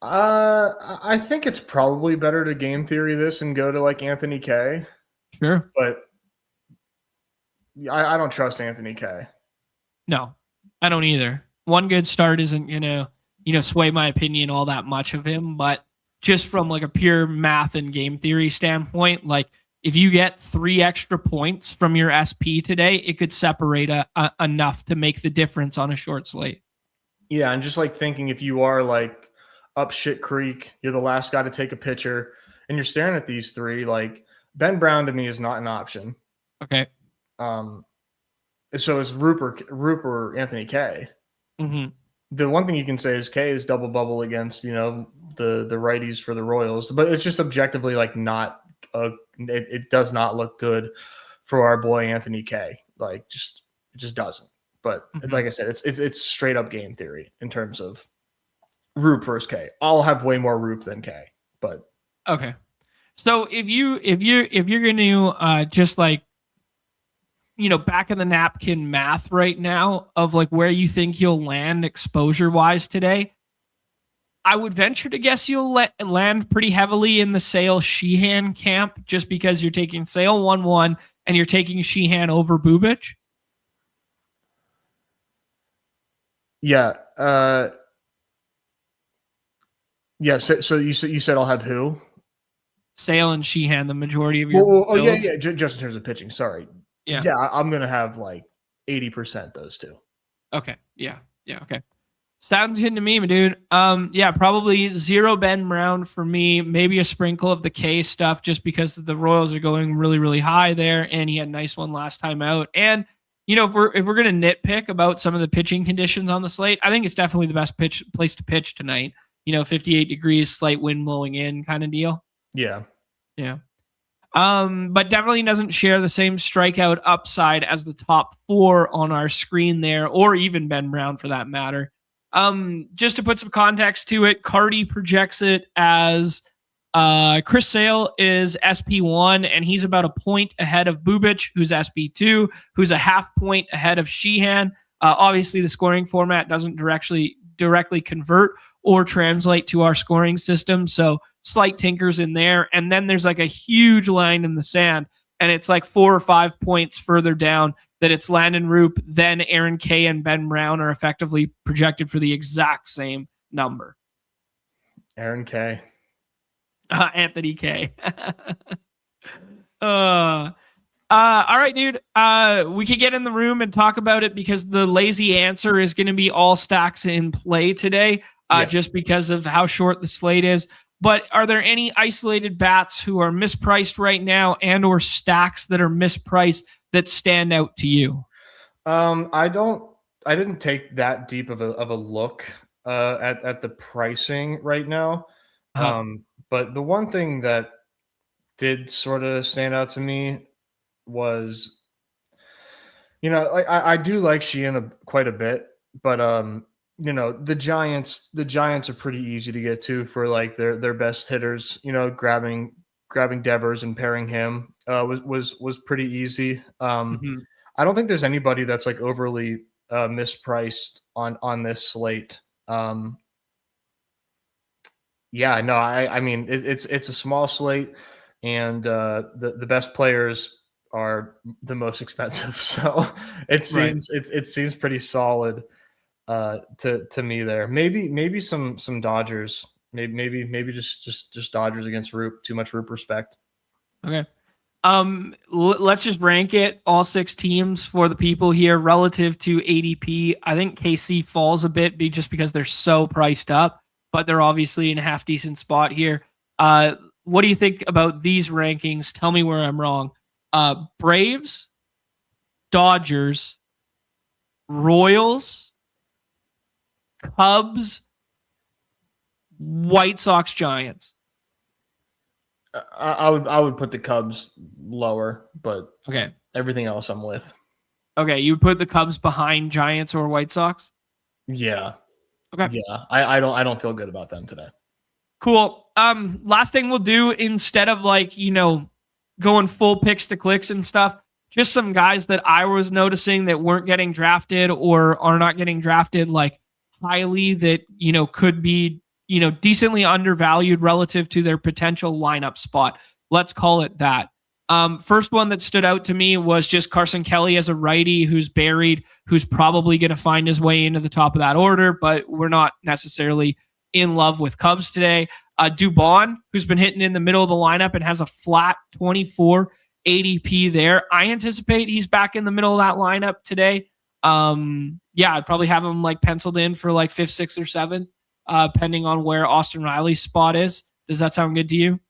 I think it's probably better to game theory this and go to like Anthony Kay. Sure. But I don't trust Anthony Kay. No, I don't either. One good start isn't sway my opinion all that much of him, but just from like a pure math and game theory standpoint, like if you get 3 extra points from your SP today, it could separate enough to make the difference on a short slate. Yeah, and just like thinking if you are like up shit creek, you're the last guy to take a pitcher, and you're staring at these 3, like Ben Brown to me is not an option. Okay. So it's Rupert or Anthony Kay. Mm-hmm. The one thing you can say is Kay is double bubble against, the righties for the Royals, but it's just objectively like not it does not look good for our boy Anthony Kay. Like it just doesn't. But like I said, it's straight up game theory in terms of Roop versus Kay. I'll have way more Roop than Kay, but okay. So if you're going to just like back of the napkin math right now of like where you think you'll land exposure wise today, I would venture to guess you'll land pretty heavily in the Sale Sheehan camp just because you're taking Sale 1-1 and you're taking Sheehan over Bubic. Yeah. Yeah. So you said I'll have who? Sale and Sheehan, the majority of your. Yeah. Just in terms of pitching. Sorry. Yeah. I'm gonna have like 80% those two. Okay. Yeah. Okay. Sounds good to me, my dude. Yeah, probably 0 Ben Brown for me. Maybe a sprinkle of the K stuff just because the Royals are going really, really high there, and he had a nice one last time out. And if we're gonna nitpick about some of the pitching conditions on the slate, I think it's definitely the best place to pitch tonight. 58 degrees, slight wind blowing in, kind of deal. Yeah. But definitely doesn't share the same strikeout upside as the top 4 on our screen there, or even Ben Brown for that matter. Just to put some context to it, Cardi projects it as Chris Sale is SP1, and he's about a point ahead of Bubic, who's SP2, who's a half point ahead of Sheehan. Obviously, the scoring format doesn't directly convert or translate to our scoring system, so slight tinkers in there. And then there's like a huge line in the sand, and it's like 4 or 5 points further down that it's Landon Roop, then Aaron Kay and Ben Brown are effectively projected for the exact same number. Aaron Kay. Anthony Kay. All right, dude. We could get in the room and talk about it because the lazy answer is going to be all stacks in play today, just because of how short the slate is. But are there any isolated bats who are mispriced right now and or stacks that are mispriced that stand out to you? I didn't take that deep of a look at the pricing right now. But the one thing that did sort of stand out to me was, I do like Sheehan quite a bit, but the Giants are pretty easy to get to for like their best hitters. Grabbing Devers and pairing him was pretty easy. I don't think there's anybody that's like overly mispriced on this slate. I mean it's a small slate, and the best players are the most expensive, so it seems pretty solid to me there. Maybe some Dodgers. Maybe just Dodgers against Roop. Too much Roop respect. Okay. Let's just rank it, all 6 teams for the people here relative to ADP. I think KC falls a bit just because they're so priced up, but they're obviously in a half decent spot here. What do you think about these rankings? Tell me where I'm wrong. Braves, Dodgers, Royals, Cubs, White Sox, Giants. I would put the Cubs lower, but okay, everything else I'm with. Okay, you would put the Cubs behind Giants or White Sox? Yeah. Okay. Yeah, I don't feel good about them today. Cool. Last thing we'll do, instead of like, going full picks to clicks and stuff, just some guys that I was noticing that weren't getting drafted or are not getting drafted like highly that, could be, decently undervalued relative to their potential lineup spot. Let's call it that. First one that stood out to me was just Carson Kelly as a righty who's buried, who's probably going to find his way into the top of that order, but we're not necessarily in love with Cubs today. Dubon, who's been hitting in the middle of the lineup and has a flat 24 ADP there. I anticipate he's back in the middle of that lineup today. I'd probably have him like penciled in for like 5th, 6th, or 7th, depending on where Austin Riley's spot is. Does that sound good to you?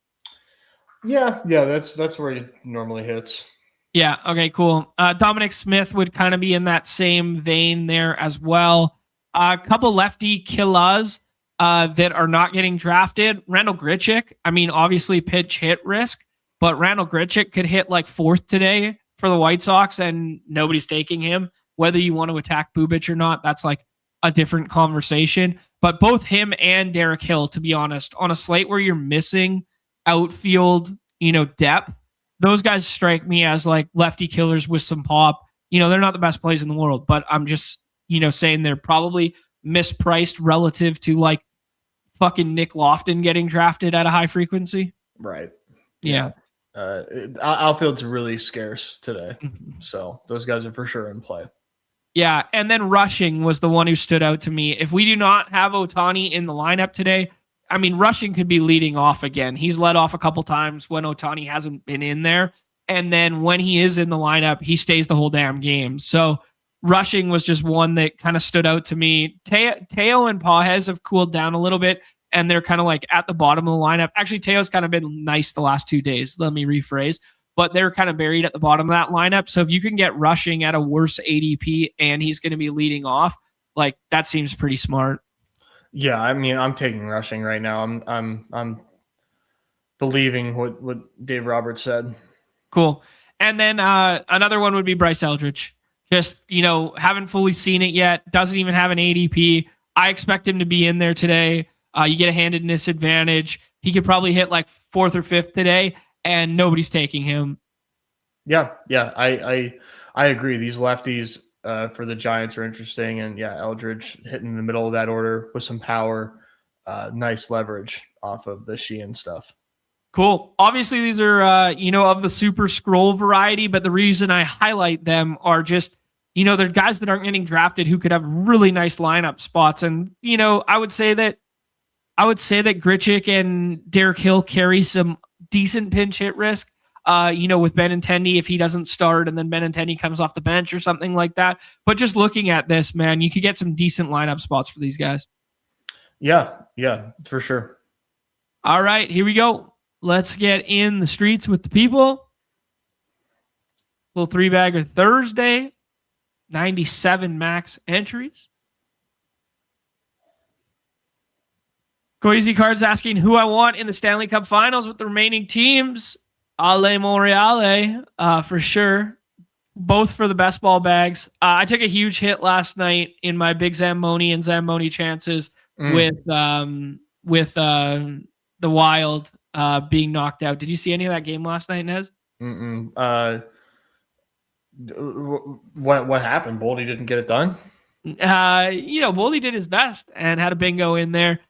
Yeah, that's where he normally hits. Yeah, okay, cool. Dominic Smith would kind of be in that same vein there as well. A couple lefty killers that are not getting drafted. Randall Grichuk, I mean, obviously pitch hit risk, but Randall Grichuk could hit like 4th today for the White Sox and nobody's taking him. Whether you want to attack Bubic or not, that's like a different conversation. But both him and Derek Hill, to be honest, on a slate where you're missing outfield, depth, those guys strike me as like lefty killers with some pop. They're not the best plays in the world, but I'm just, saying they're probably mispriced relative to like fucking Nick Lofton getting drafted at a high frequency. Right. Yeah. Outfield's really scarce today. So those guys are for sure in play. Yeah. And then rushing was the one who stood out to me. If we do not have Ohtani in the lineup today, I mean, rushing could be leading off again. He's led off a couple times when Ohtani hasn't been in there. And then when he is in the lineup, he stays the whole damn game. So rushing was just one that kind of stood out to me. Teo and Pages have cooled down a little bit, and they're kind of like at the bottom of the lineup. Actually, Teo's kind of been nice the last 2 days. Let me rephrase. But they're kind of buried at the bottom of that lineup. So if you can get rushing at a worse ADP and he's going to be leading off, like that seems pretty smart. Yeah, I mean, I'm taking rushing right now. I'm believing what Dave Roberts said. Cool. And then another one would be Bryce Eldridge. Just, haven't fully seen it yet. Doesn't even have an ADP. I expect him to be in there today. You get a handedness advantage. He could probably hit like 4th or 5th today, and nobody's taking him. Yeah. I agree. These lefties for the Giants are interesting. And yeah, Eldridge hitting in the middle of that order with some power. Nice leverage off of the Sheehan stuff. Cool. Obviously, these are, of the super scroll variety, but the reason I highlight them are just, they're guys that aren't getting drafted who could have really nice lineup spots. And, I would say that Grichuk and Derek Hill carry some decent pinch hit risk, with Benintendi if he doesn't start and then Benintendi comes off the bench or something like that. But just looking at this, man, you could get some decent lineup spots for these guys. Yeah, for sure. All right, here we go. Let's get in the streets with the people. Little 3-bagger Thursday. 97 max entries. Coeasy Cards asking who I want in the Stanley Cup Finals with the remaining teams. Ale Monreale, for sure. Both for the best ball bags. I took a huge hit last night in my big Zamboni and Zamboni chances with the Wild being knocked out. Did you see any of that game last night, Nez? What happened? Boldy didn't get it done? Boldy did his best and had a bingo in there.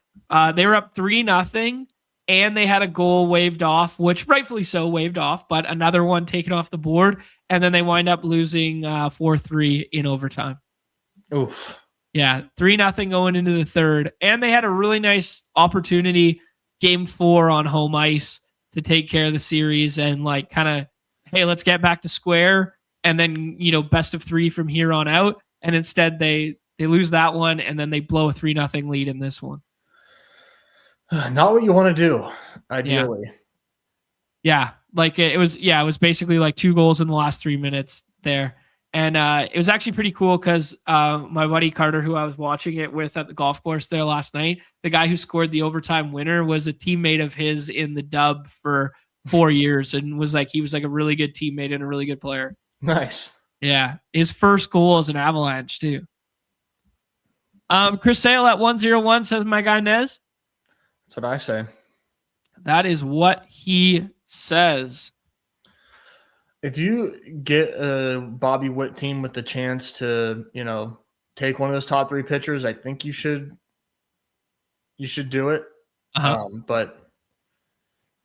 They were up 3-0 and they had a goal waved off, which rightfully so waved off, but another one taken off the board. And then they wind up losing 4-3 in overtime. Oof. Yeah. 3-0 going into the third. And they had a really nice opportunity, game 4 on home ice, to take care of the series and like kind of, hey, let's get back to square. And then, best of 3 from here on out. And instead they lose that one and then they blow a 3-0 lead in this one. Not what you want to do, ideally. Yeah. Like it was basically like 2 goals in the last 3 minutes there. And it was actually pretty cool because my buddy Carter, who I was watching it with at the golf course there last night, the guy who scored the overtime winner was a teammate of his in the Dub for 4 years and he was like a really good teammate and a really good player. Nice. Yeah. His first goal is an Avalanche too. Chris Sale at 101 says my guy Nez. That's what I say. That is what he says. If you get a Bobby Witt team with the chance to, take one of those top 3 pitchers, I think you should do it. But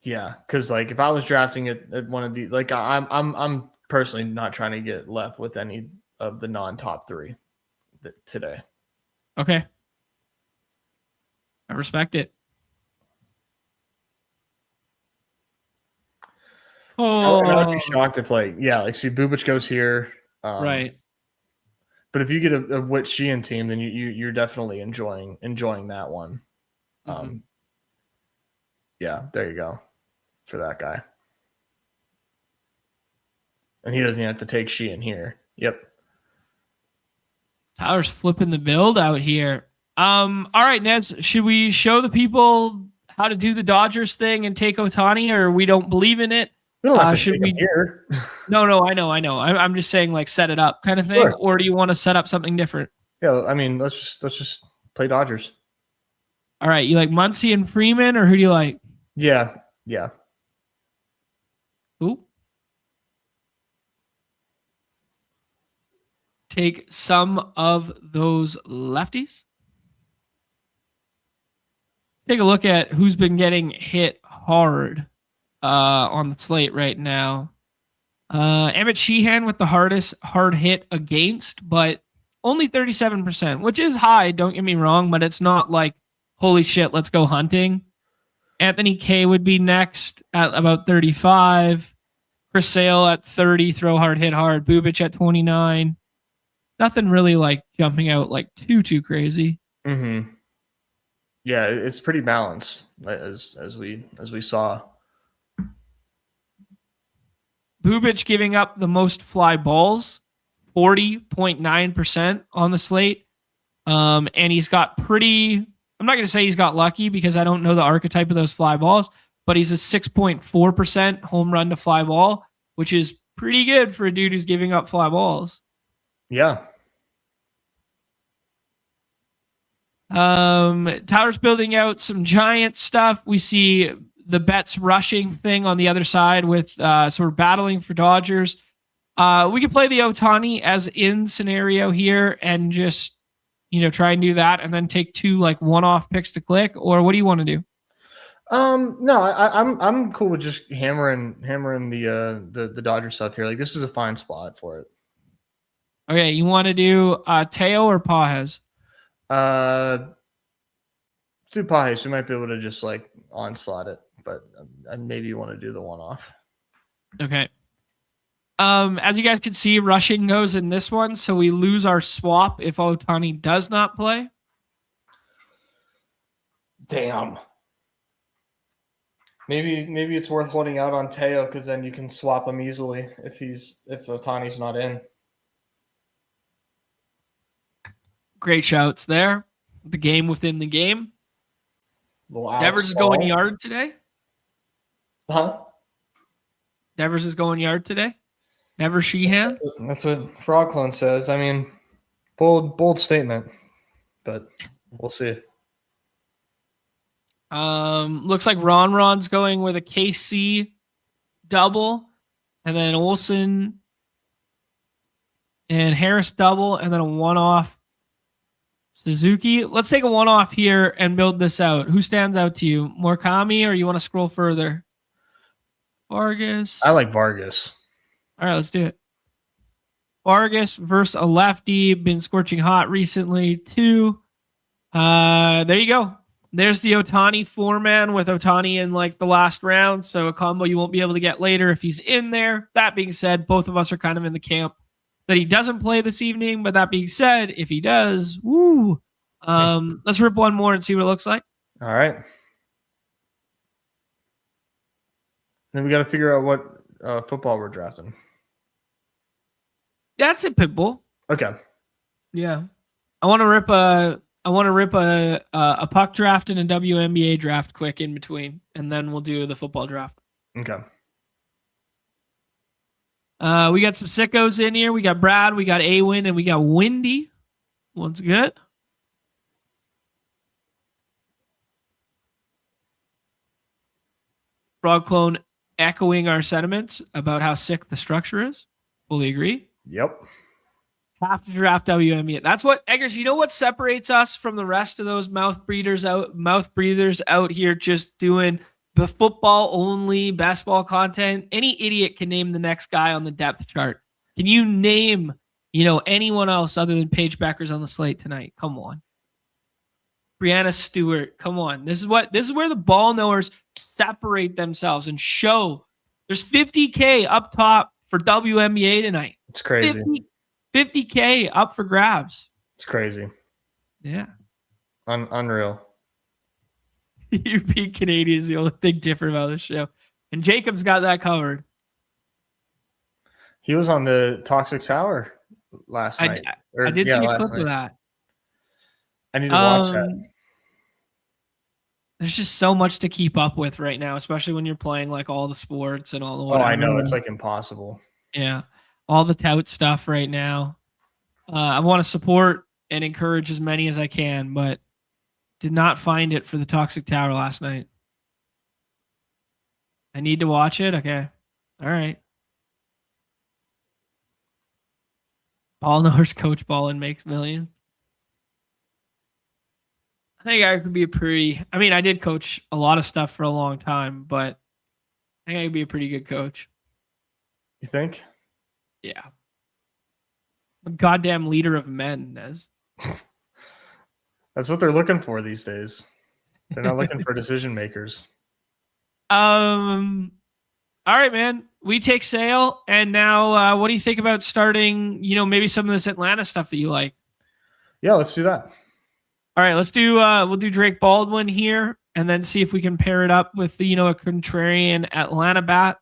yeah, because like if I was drafting at one of these, like I'm personally not trying to get left with any of the non-top 3 today. Okay, I respect it. Oh, I would be shocked if see Bubic goes here. Right. But if you get a Witt Sheehan team, then you're definitely enjoying that one. Yeah, there you go for that guy. And he doesn't even have to take Sheehan here. Yep. Tyler's flipping the build out here. All right, Nez, should we show the people how to do the Dodgers thing and take Ohtani, or we don't believe in it? We don't have to should we here. No, I know. I'm just saying like set it up kind of thing, or do you want to set up something different? Yeah, I mean, let's just play Dodgers. All right, you like Muncy and Freeman, or who do you like? Yeah. Who? take some of those lefties. Take a look at who's been getting hit hard on the slate right now. Emmett Sheehan with the hardest hard hit against, but only 37%, which is high, don't get me wrong, but it's not like, holy shit, let's go hunting. Anthony Kay would be next at about 35. Chris Sale at 30, throw hard, hit hard. Bubic at 29. Nothing really like jumping out like too crazy. Mm-hmm. Yeah, it's pretty balanced as we saw. Bubic giving up the most fly balls, 40.9% on the slate. And he's got pretty, I'm not going to say he's got lucky because I don't know the archetype of those fly balls, but he's a 6.4% home run to fly ball, which is pretty good for a dude who's giving up fly balls. Yeah. Tyler's building out some giant stuff. We see the Betts rushing thing on the other side with sort of battling for Dodgers. We could play the Ohtani as in scenario here and just, try and do that and then take 2 like one-off picks to click, or what do you want to do? No, I'm cool with just hammering the Dodger stuff here. Like, this is a fine spot for it. Okay, you want to do Teo or Pages? Do Pages. We might be able to just like onslaught it, but maybe you want to do the one-off. Okay. As you guys can see, rushing goes in this one, so we lose our swap if Ohtani does not play. Damn. Maybe it's worth holding out on Teo because then you can swap him easily if Ohtani's not in. Great shouts there. The game within the game. Devers is going yard today. Huh? Devers is going yard today. Never Sheehan. That's what Frog Clone says. I mean, bold statement, but we'll see. Looks like Ron's going with a KC double, and then Olsen and Harris double, and then a one-off Suzuki. Let's take a one-off here and build this out. Who stands out to you? Murakami, or you want to scroll further? Vargas. I like Vargas. All right, let's do it. Vargas versus a lefty. Been scorching hot recently, too. There you go. There's the Ohtani 4-man with Ohtani in like the last round. So a combo you won't be able to get later if he's in there. That being said, both of us are kind of in the camp that he doesn't play this evening. But that being said, if he does, woo. Let's rip one more and see what it looks like. All right. Then we got to figure out what football we're drafting. That's it, Pitbull. Okay. Yeah. I want to rip a puck draft and a WNBA draft quick in between, and then we'll do the football draft. Okay. We got some sickos in here. We got Brad, we got Awin, and we got Windy. One's good. Frog Clone echoing our sentiments about how sick the structure is. Fully agree. Yep. Have to draft WNBA. That's what, Eggers, you know what separates us from the rest of those mouth breathers out here just doing the football only basketball content? Any idiot can name the next guy on the depth chart. Can you name, anyone else other than Paige Becker's on the slate tonight? Come on. Brianna Stewart, come on. This is where the ball knowers separate themselves and show. There's $50K up top for WNBA tonight. It's crazy. $50K up for grabs. It's crazy. Yeah. Unreal. UP Canadian is the only thing different about this show. And Jacob's got that covered. He was on the Toxic Tower last night. I did see a clip of that. I need to watch that. There's just so much to keep up with right now, especially when you're playing like all the sports and all the whatever. Oh, I know. It's like impossible. Yeah. All the tout stuff right now. I want to support and encourage as many as I can, but did not find it for the Toxic Tower last night. I need to watch it. Okay. All right. Ball knows coach ball and makes millions. I think I could be I did coach a lot of stuff for a long time, but I think I could be a pretty good coach. You think? Yeah. A goddamn leader of men, Nez. That's what they're looking for these days. They're not looking for decision makers. All right, man. We take sail, and now what do you think about starting, maybe some of this Atlanta stuff that you like? Yeah, let's do that. All right, we'll do Drake Baldwin here, and then see if we can pair it up with, a contrarian Atlanta bat.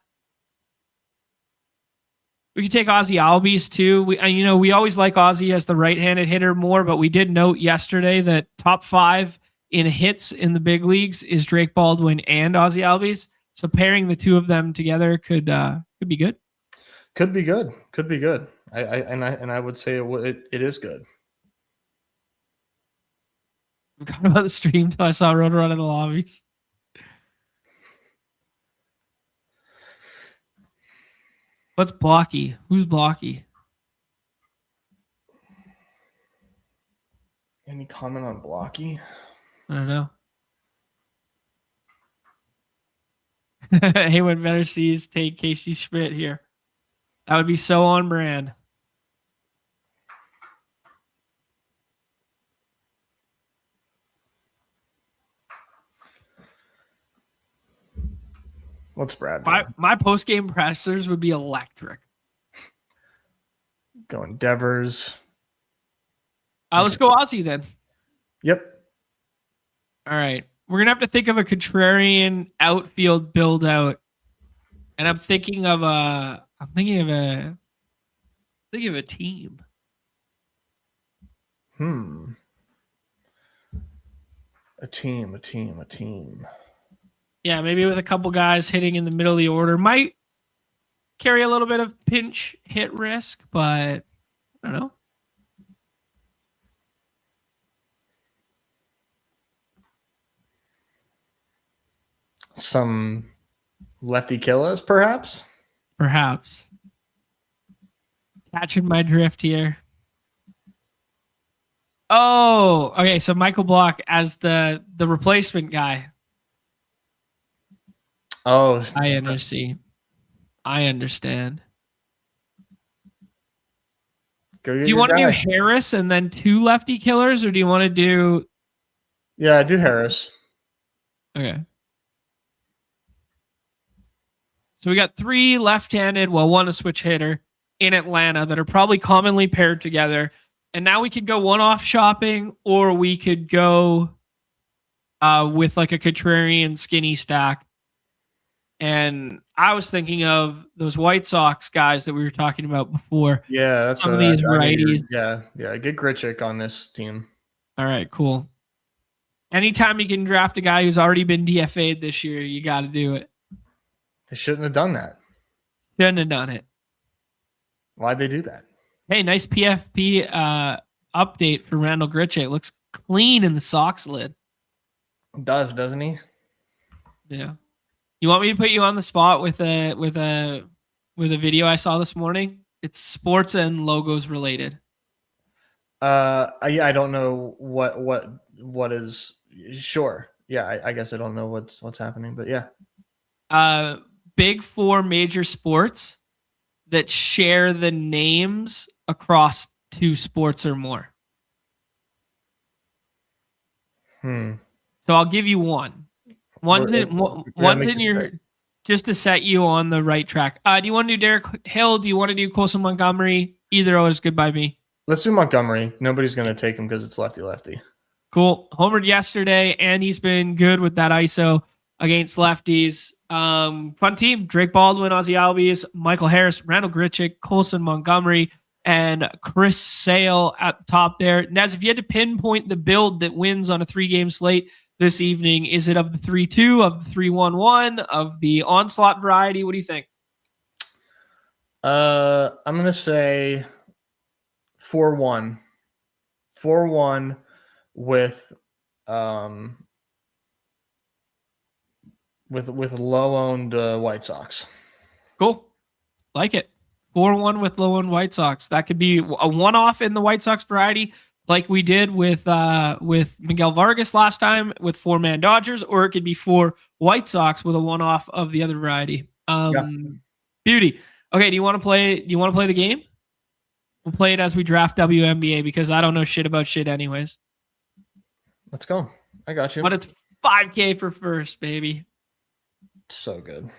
We can take Ozzy Albies too. We always like Ozzy as the right-handed hitter more, but we did note yesterday that top 5 in hits in the big leagues is Drake Baldwin and Ozzy Albies. So pairing the two of them together could be good. Could be good. Could be good. I would say it is good. I forgot about the stream until I saw Rotor Run in the lobbies. What's Blocky? Who's Blocky? Any comment on Blocky? I don't know. Hey, when better sees take Casey Schmidt here. That would be so on brand. What's Brad? My post game pressers would be electric. Going Devers. Let's go Ozzy then. Yep. All right. We're gonna have to think of a contrarian outfield build out. And I'm thinking of a team. A team. Yeah, maybe with a couple guys hitting in the middle of the order. Might carry a little bit of pinch hit risk, but I don't know. Some lefty killers, perhaps? Perhaps. Catching my drift here. Oh, okay. So Michael Block as the replacement guy. Oh, I understand. Do you want to do Harris and then 2 lefty killers, or do you want to do? Yeah, do Harris. Okay. So we got 3 left-handed, 1 a switch hitter in Atlanta that are probably commonly paired together. And now we could go one-off shopping, or we could go with like a contrarian skinny stack. And I was thinking of those White Sox guys that we were talking about before. Yeah, that's some of these righties. Yeah. Get Grichuk on this team. All right, cool. Anytime you can draft a guy who's already been DFA'd this year, you got to do it. They shouldn't have done that. Shouldn't have done it. Why'd they do that? Hey, nice PFP update for Randall Grichuk. It looks clean in the Sox lid. It does, doesn't he? Yeah. You want me to put you on the spot with a video I saw this morning? It's sports and logos related. I don't know what is sure. Yeah, I guess I don't know what's happening, but yeah. Big 4 major sports that share the names across 2 sports or more. So I'll give you one. One's in your, just to set you on the right track. Do you want to do Derek Hill? Do you want to do Colson Montgomery? Either or is good by me. Let's do Montgomery. Nobody's going to take him because it's lefty. Cool. Homered yesterday, and he's been good with that ISO against lefties. Fun team. Drake Baldwin, Ozzy Albies, Michael Harris, Randall Grichuk, Colson Montgomery, and Chris Sale at the top there. Nez, if you had to pinpoint the build that wins on a 3-game slate this evening, is it of the 3-2, of the 3-1-1, of the onslaught variety? What do you think? I'm going to say 4-1. 4-1 with low-owned White Sox. Cool. Like it. 4-1 with Lowland White Sox. That could be a one-off in the White Sox variety, like we did with Miguel Vargas last time with 4-man Dodgers, or it could be 4 White Sox with a one-off of the other variety. Beauty. Okay, do you want to play the game? We'll play it as we draft WNBA because I don't know shit about shit anyways. Let's go. I got you. But it's $5K for first, baby. So good.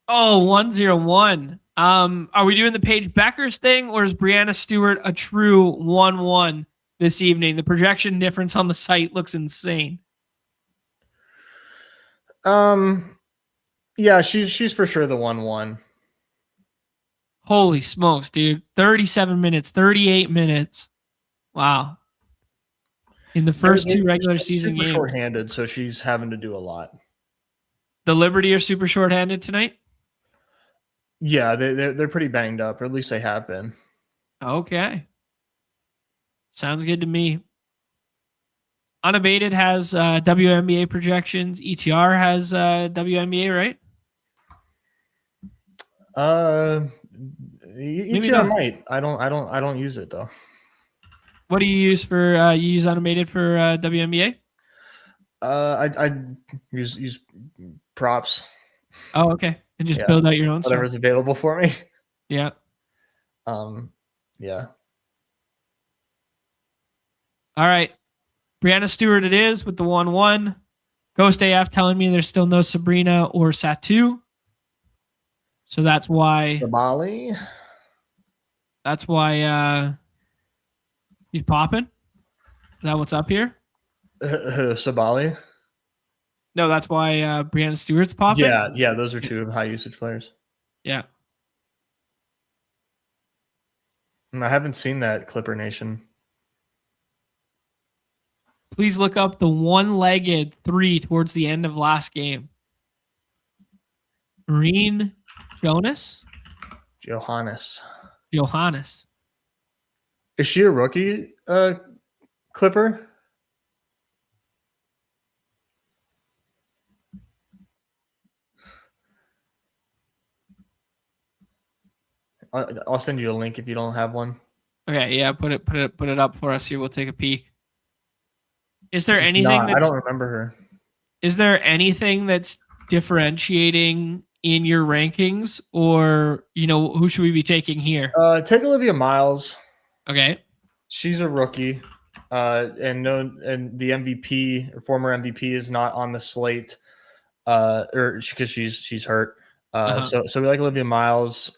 Oh, 101. Are we doing the Paige Beckers thing, or is Brianna Stewart a true 1-1 this evening? The projection difference on the site looks insane. Yeah, she's for sure the 1-1. Holy smokes, dude. 37 minutes, 38 minutes. Wow. In the first 2 regular season games. Shorthanded, so she's having to do a lot. The Liberty are super shorthanded tonight? Yeah, they're pretty banged up, or at least they have been. Okay. Sounds good to me. Unabated has WNBA projections. ETR has WNBA, right? ETR might. I don't use it though. What do you use for you use Unabated for WNBA? I use props. Oh, okay. And just build out your own whatever's stuff. Available for me. Yeah. Yeah. All right. Brianna Stewart it is with the 1-1. Ghost AF telling me there's still no Sabrina or Satu. So that's why Sabali. That's why he's popping. Is that what's up here? Sabali. No, that's why Brianna Stewart's popping. Yeah, those are 2 high usage players. Yeah. I haven't seen that Clipper Nation. Please look up the one-legged 3 towards the end of last game. Marine Johannes. Is she a rookie Clipper? I'll send you a link if you don't have one. Okay, yeah, put it up for us here. We'll take a peek. Is there anything I don't remember her. Is there anything that's differentiating in your rankings, or who should we be taking here? Take Olivia Miles. Okay. She's a rookie. And the MVP or former MVP is not on the slate. Or because she's hurt. So we like Olivia Miles.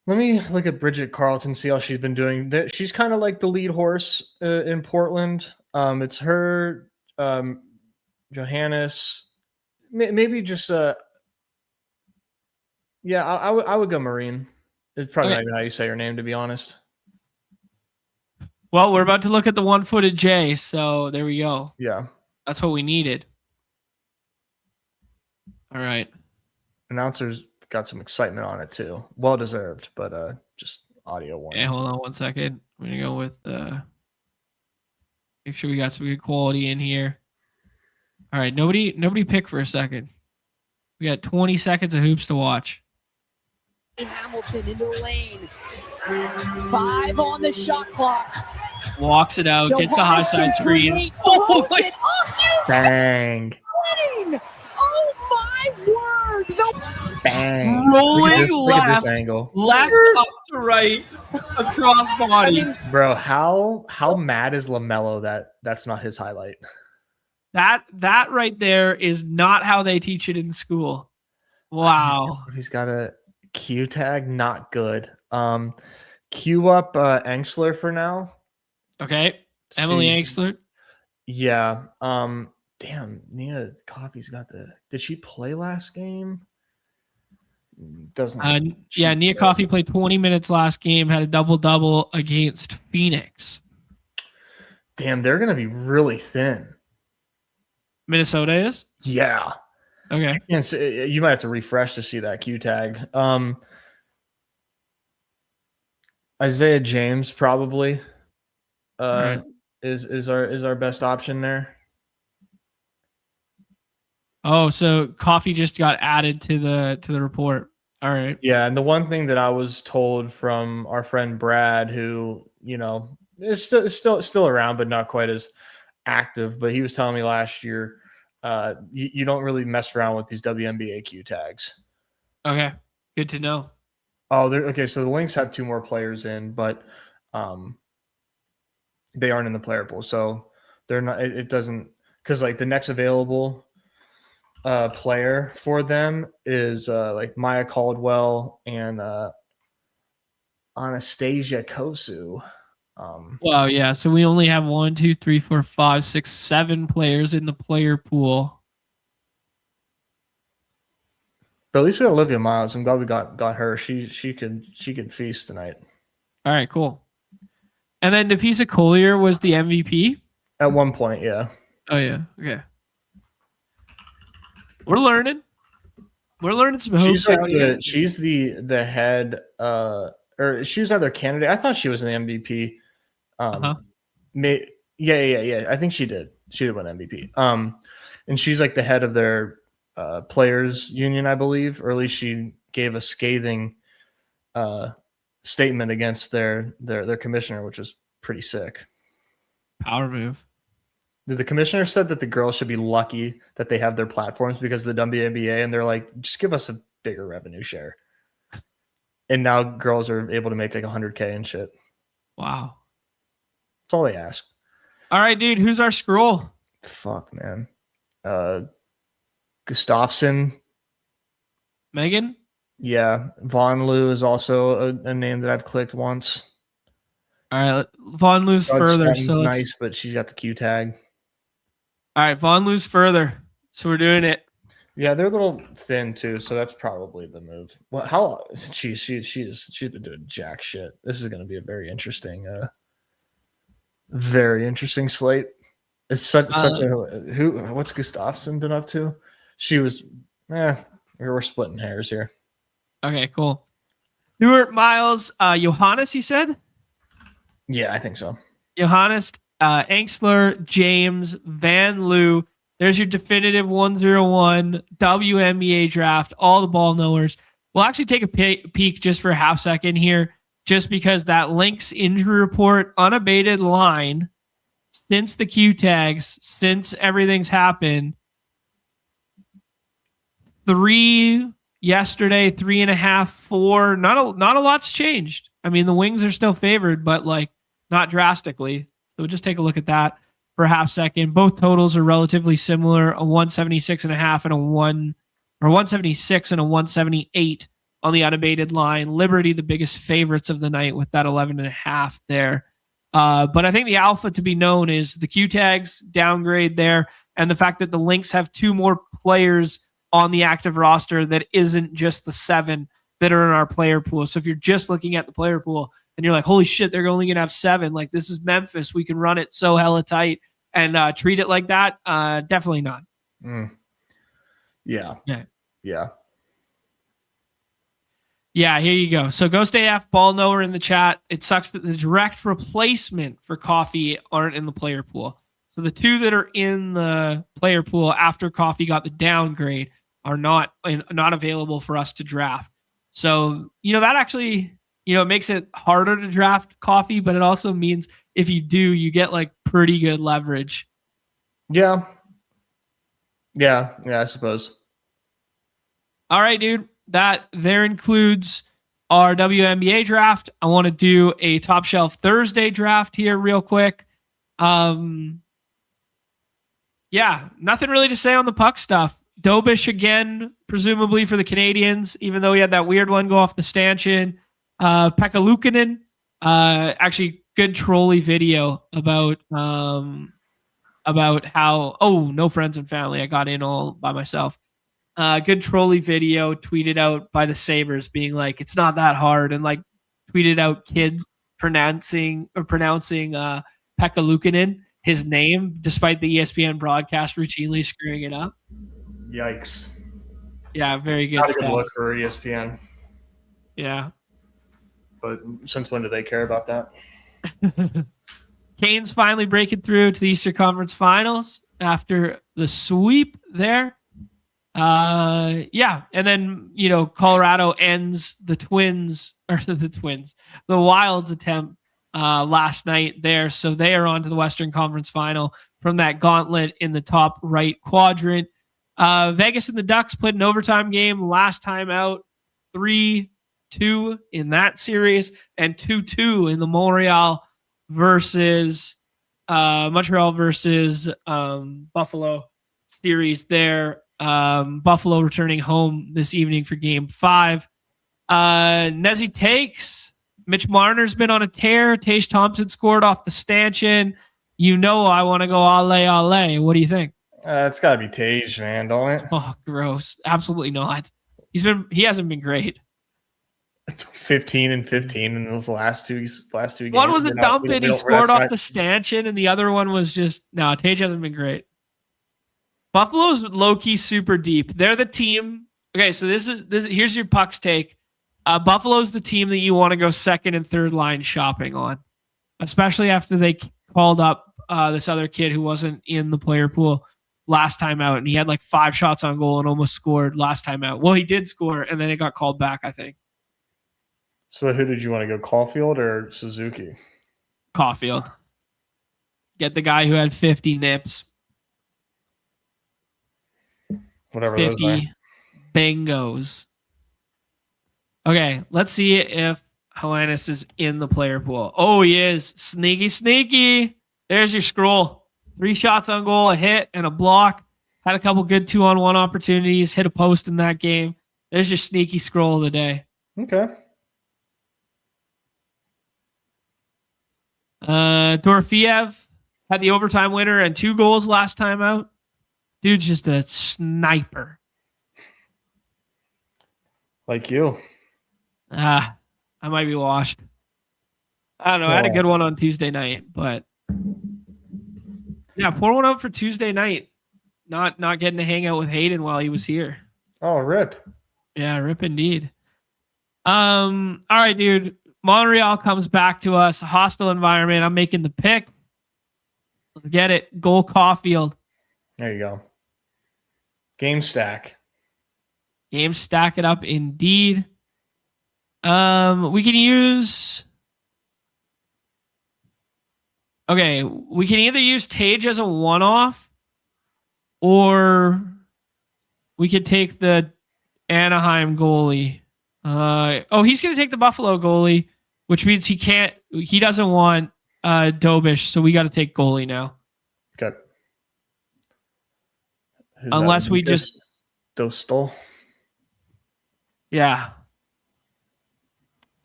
Let me look at Bridget Carlton, see how she's been doing. She's kind of like the lead horse in Portland. It's her, Johannes, maybe just I would go Marine. It's probably not even how you say her name, to be honest. Well, we're about to look at the one-footed J, so there we go. Yeah, that's what we needed. All right. Announcers got some excitement on it too. Well deserved, but just audio warning. Hey, hold on 1 second. I'm gonna go with make sure we got some good quality in here. All right, nobody pick for a second. We got 20 seconds of hoops to watch. Hamilton into the lane. 5 on the shot clock. Walks it out, gets the high side screen. Oh my! Bang! Oh my word! Bang! Rolling look at this angle. Left up to right, across body. Bro, how mad is LaMelo that's not his highlight? That right there is not how they teach it in school. Wow. He's got a Q tag, not good. Queue up Engsler for now. Okay. Emily Engsler. Yeah. Damn, Nia Coffey's got did she play last game? Doesn't. Nia Coffey played 20 minutes last game, had a double-double against Phoenix. Damn, they're gonna be really thin. Minnesota is? Yeah. Okay. And so you might have to refresh to see that Q tag. Isaiah James probably right. is our best option there. Oh, so Coffee just got added to the report. All right. Yeah, and the one thing that I was told from our friend Brad, who is still around, but not quite as active. But he was telling me last year, you don't really mess around with these WNBA Q tags. Okay, good to know. Oh, okay. So the Lynx have 2 more players in, but they aren't in the player pool, so they're not. It doesn't, because like the next available player for them is like Maya Caldwell and Anastasia Kosu. Wow, yeah. So we only have 1, 2, 3, 4, 5, 6, 7 players in the player pool. But at least we got Olivia Miles. I'm glad we got her. She could feast tonight. All right, cool. And then Nafisa Collier was the MVP? At one point, yeah. Oh, yeah. Okay. We're learning. We're learning some hoops. She's the head, or she was either candidate. I thought she was an MVP. Yeah. I think she did. She did win MVP. And she's like the head of their players union, I believe, or at least she gave a scathing statement against their commissioner, which was pretty sick. Power move. The commissioner said that the girls should be lucky that they have their platforms because of the WNBA, and they're like, just give us a bigger revenue share. And now girls are able to make like $100K and shit. Wow. That's all they ask. All right, dude. Who's our scroll? Fuck, man. Gustafsson. Megan? Yeah. Von Loo is also a name that I've clicked once. All right. Von Loo's further. So nice, but she's got the Q tag. All right. Von Loo's further. So we're doing it. Yeah, they're a little thin too, so that's probably the move. Well, how she's been doing jack shit. This is going to be a very interesting slate. It's such a what's Gustafsson been up to? She was we're splitting hairs here. Okay, cool. Stuart Miles, Johannes, he said? Yeah, I think so. Johannes, Angsler, James, Van Loo. There's your definitive 101 WNBA draft, all the ball knowers. We'll actually take a peek just for a half second here, just because that Lynx injury report, unabated line, since the Q tags, since everything's happened, 3 yesterday, 3.5, 4. Not a lot's changed. I mean, the Wings are still favored, but like not drastically. So we'll just take a look at that for a half second. Both totals are relatively similar, a 176.5 and a 176 and a 178 on the unabated line. Liberty, the biggest favorites of the night with that 11.5 there. But I think the alpha to be known is the Q tags downgrade there, and the fact that the Lynx have 2 more players on the active roster that isn't just the 7 that are in our player pool. So if you're just looking at the player pool and you're like, holy shit, they're only going to have 7. Like, this is Memphis. We can run it so hella tight and treat it like that. Definitely not. Yeah. Yeah, here you go. So Ghost AF, ball knower in the chat. It sucks that the direct replacement for Coffee aren't in the player pool. So the 2 that are in the player pool after Coffee got the downgrade are not available for us to draft. So, that actually, it makes it harder to draft Coffee, but it also means if you do, you get like pretty good leverage. Yeah, I suppose. All right, dude. That there includes our WNBA draft. I want to do a Top Shelf Thursday draft here real quick. Nothing really to say on the puck stuff. Dobish again, presumably for the Canadians, even though he had that weird one go off the stanchion. Pekka Luukkonen, actually good trolley video about how, no friends and family. I got in all by myself. Good trolley video tweeted out by the Sabres being like, it's not that hard. And like tweeted out kids pronouncing Pekka Luukkonen, his name, despite the ESPN broadcast routinely screwing it up. Yikes. Yeah, very good Not stuff. a good look for ESPN. Yeah. But since when do they care about that? Canes finally breaking through to the Eastern Conference Finals after the sweep there. Yeah, and then Colorado ends the Wild's attempt last night there, so they are on to the Western Conference Final from that gauntlet in the top right quadrant. Vegas and the Ducks played an overtime game last time out, 3-2 in that series, and 2-2 in the Montreal versus Buffalo series there. Buffalo returning home this evening for game 5. Nezzy takes. Mitch Marner's been on a tear. Tage Thompson scored off the stanchion. I want to go alle. What do you think? It's got to be Tage, man, don't it? Oh, gross. Absolutely not. He hasn't been great. 15 and 15 in those last two games. One was a dump and he scored off the stanchion, and the other one was just Tage hasn't been great. Buffalo's low-key super deep. They're the team. Okay, so this is here's your Puck's take. Buffalo's the team that you want to go second and third line shopping on, especially after they called up this other kid who wasn't in the player pool last time out, and he had like 5 shots on goal and almost scored last time out. Well, he did score, and then it got called back, I think. So who did you want to go, Caulfield or Suzuki? Caulfield. Get the guy who had 50 nips. Whatever 50 those are. Bingos. Okay, let's see if Hellenis is in the player pool. Oh, he is. Sneaky. There's your scroll. 3 shots on goal, a hit, and a block. Had a couple good 2-on-1 opportunities. Hit a post in that game. There's your sneaky scroll of the day. Okay. Dorofeev had the overtime winner and 2 goals last time out. Dude's just a sniper. Like you. I might be washed. I don't know. I had a good one on Tuesday night, but yeah, pour one out for Tuesday night. Not getting to hang out with Hayden while he was here. Oh, rip. Yeah, rip indeed. All right, dude. Montreal comes back to us. A hostile environment. I'm making the pick. Let's get it. Goal Caulfield. There you go. Game stack. Game stack it up indeed. We can use. Okay, we can either use Tage as a one-off, or we could take the Anaheim goalie. He's going to take the Buffalo goalie, which means he doesn't want Dobish, so we got to take goalie now. Okay. Unless we just Dostal. Yeah.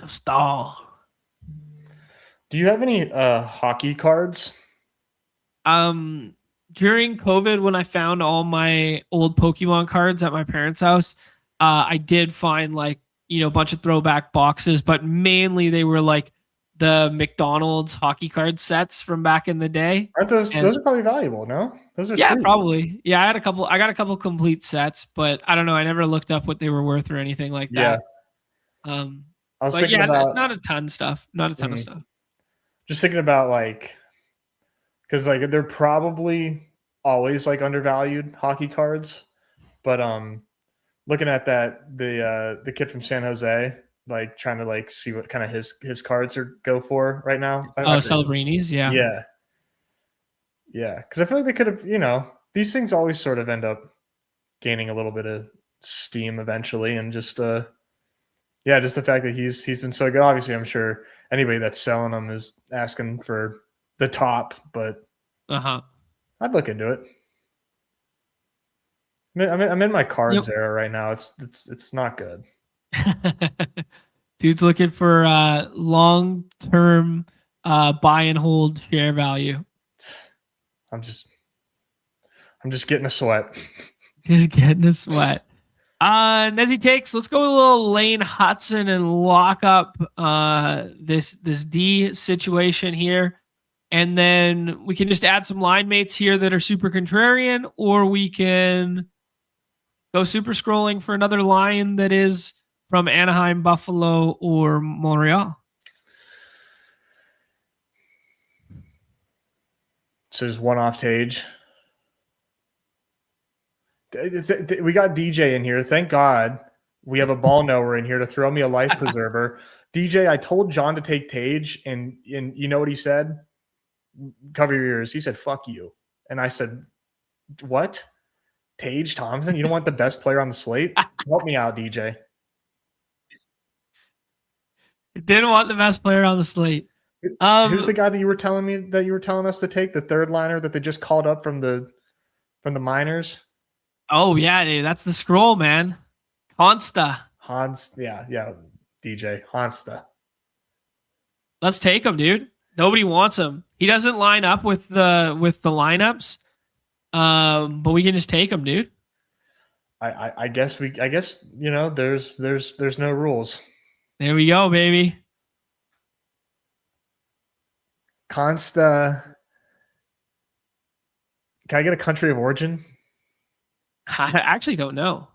Dostal. Do you have any hockey cards? During COVID, when I found all my old Pokemon cards at my parents' house, I did find a bunch of throwback boxes, but mainly they were like the McDonald's hockey card sets from back in the day. Aren't those are probably valuable, no? Those are sweet. Probably. Yeah, I got a couple complete sets, but I don't know. I never looked up what they were worth or anything like that. Yeah. I was thinking about not a ton of stuff. Not a ton of stuff. Just thinking about because they're probably always undervalued hockey cards, but looking at that the kid from San Jose, trying to see what kind of his cards go for right now. Celebrini's, yeah. Because I feel like they could have, these things always sort of end up gaining a little bit of steam eventually, and just the fact that he's been so good. Obviously, I'm sure anybody that's selling them is asking for the top, but I'd look into it. I'm in my cards era right now. It's not good. Dude's looking for long-term buy and hold share value. I'm just getting a sweat. Just getting a sweat. Nezzy takes. Let's go with a little Lane Hudson and lock up this D situation here. And then we can just add some line mates here that are super contrarian, or we can go super scrolling for another line that is from Anaheim, Buffalo, or Montreal. So there's one off Tage. We got DJ in here. Thank God we have a ball knower in here to throw me a life preserver. DJ, I told Jon to take Tage, and you know what he said? Cover your ears. He said, "Fuck you." And I said, "What? Tage Thompson? You don't want the best player on the slate? Help me out, DJ." Didn't want the best player on the slate. Who's the guy that you were telling us to take, the third liner that they just called up from the minors? Oh yeah, dude, that's the scroll, man. Hansta. Yeah, DJ Hansta. Let's take him, dude. Nobody wants him. He doesn't line up with the lineups, but we can just take him, dude. I guess there's no rules. There we go, baby. Consta. Can I get a country of origin? I actually don't know.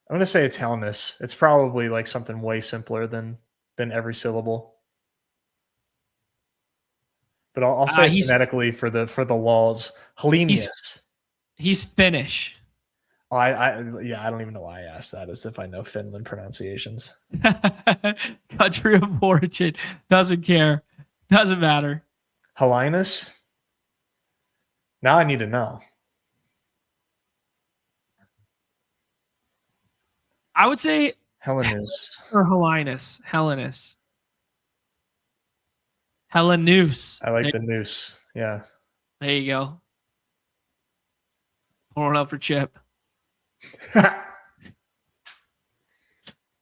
I'm gonna say it's Hellenist. It's probably like something way simpler than every syllable. But I'll say phonetically for the laws. Hellenius. He's Finnish. Oh, I don't even know why I asked that, as if I know Finland pronunciations. Country of origin. Doesn't care. Doesn't matter. Hellenus? Now I need to know. I would say Hellenus. Or Hellenus. Hellenus. Hellenus. I like the noose. Yeah. There you go. Pouring up for Chip.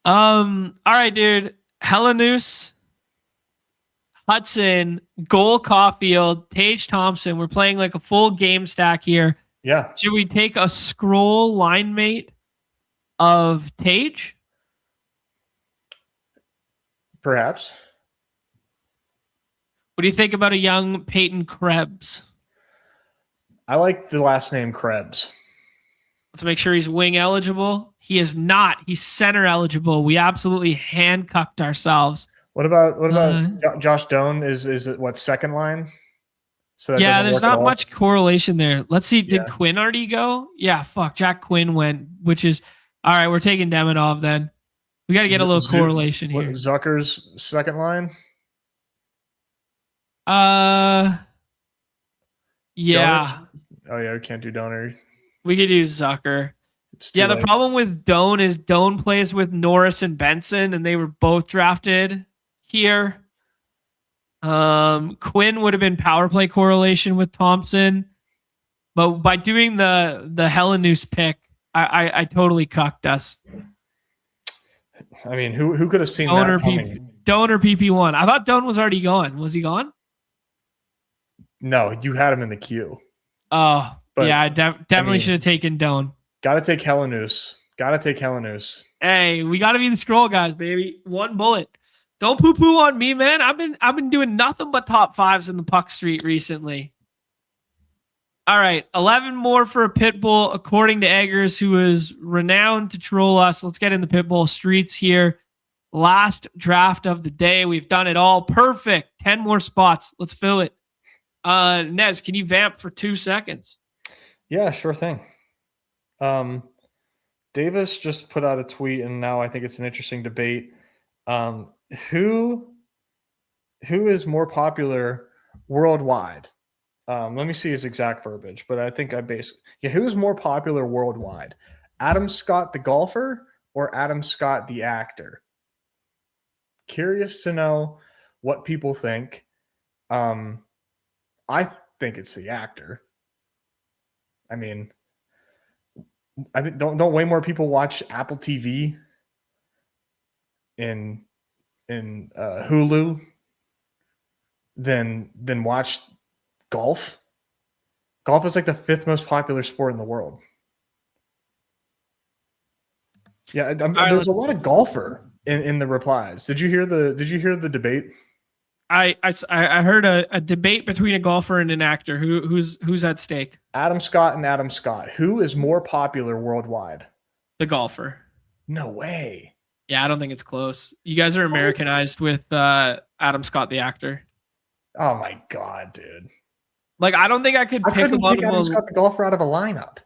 All right, dude. Hellenus, Hudson, Goal Caulfield, Tage Thompson. We're playing like a full game stack here. Yeah. Should we take a scroll line mate of Tage? Perhaps. What do you think about a young Peyton Krebs? I like the last name Krebs. Let's make sure he's wing eligible. He is not. He's center eligible. We absolutely handcuffed ourselves. What about Josh Doan? Is it what, second line? So yeah, there's not much correlation there. Let's see. Did Quinn already go? Yeah, fuck. Jack Quinn went, which is all right. We're taking Demonov then. We got to get a little correlation here. Zucker's second line. Yeah. Donut? Oh yeah, we can't do Donor. We could do Zucker. Yeah, the problem with Doan is Doan plays with Norris and Benson, and they were both drafted here. Quinn would have been power play correlation with Thompson, but by doing the Hellenus pick, I totally cucked us. I mean, who could have seen that coming? Doan or PP1. I thought Doan was already gone. Was he gone? No, you had him in the queue. Oh, but, yeah, I definitely should have taken Doan. Got to take Hellenus. Hey, we got to be the scroll guys, baby. One bullet. Don't poo-poo on me, man. I've been doing nothing but top fives in the puck street recently. All right, 11 more for a Pitbull, according to Eggers, who is renowned to troll us. Let's get in the Pitbull streets here. Last draft of the day. We've done it all. Perfect. 10 more spots. Let's fill it. Nez, can you vamp for 2 seconds? Yeah, sure thing. Davis just put out a tweet, and now I think it's an interesting debate. Who is more popular worldwide? Let me see his exact verbiage, but I think who is more popular worldwide? Adam Scott the golfer or Adam Scott the actor? Curious to know what people think. I think it's the actor. I mean, I think don't way more people watch Apple TV in Hulu than watch golf. Golf is like the 5th most popular sport in the world. Yeah, there's a lot of golfer in the replies. Did you hear the debate? I heard a debate between a golfer and an actor. Who's at stake? Adam Scott and Adam Scott. Who is more popular worldwide? The golfer. No way. Yeah, I don't think it's close. You guys are Americanized with Adam Scott the actor. Oh my god, dude! Like, I don't think I could pick Adam Scott the golfer out of a lineup.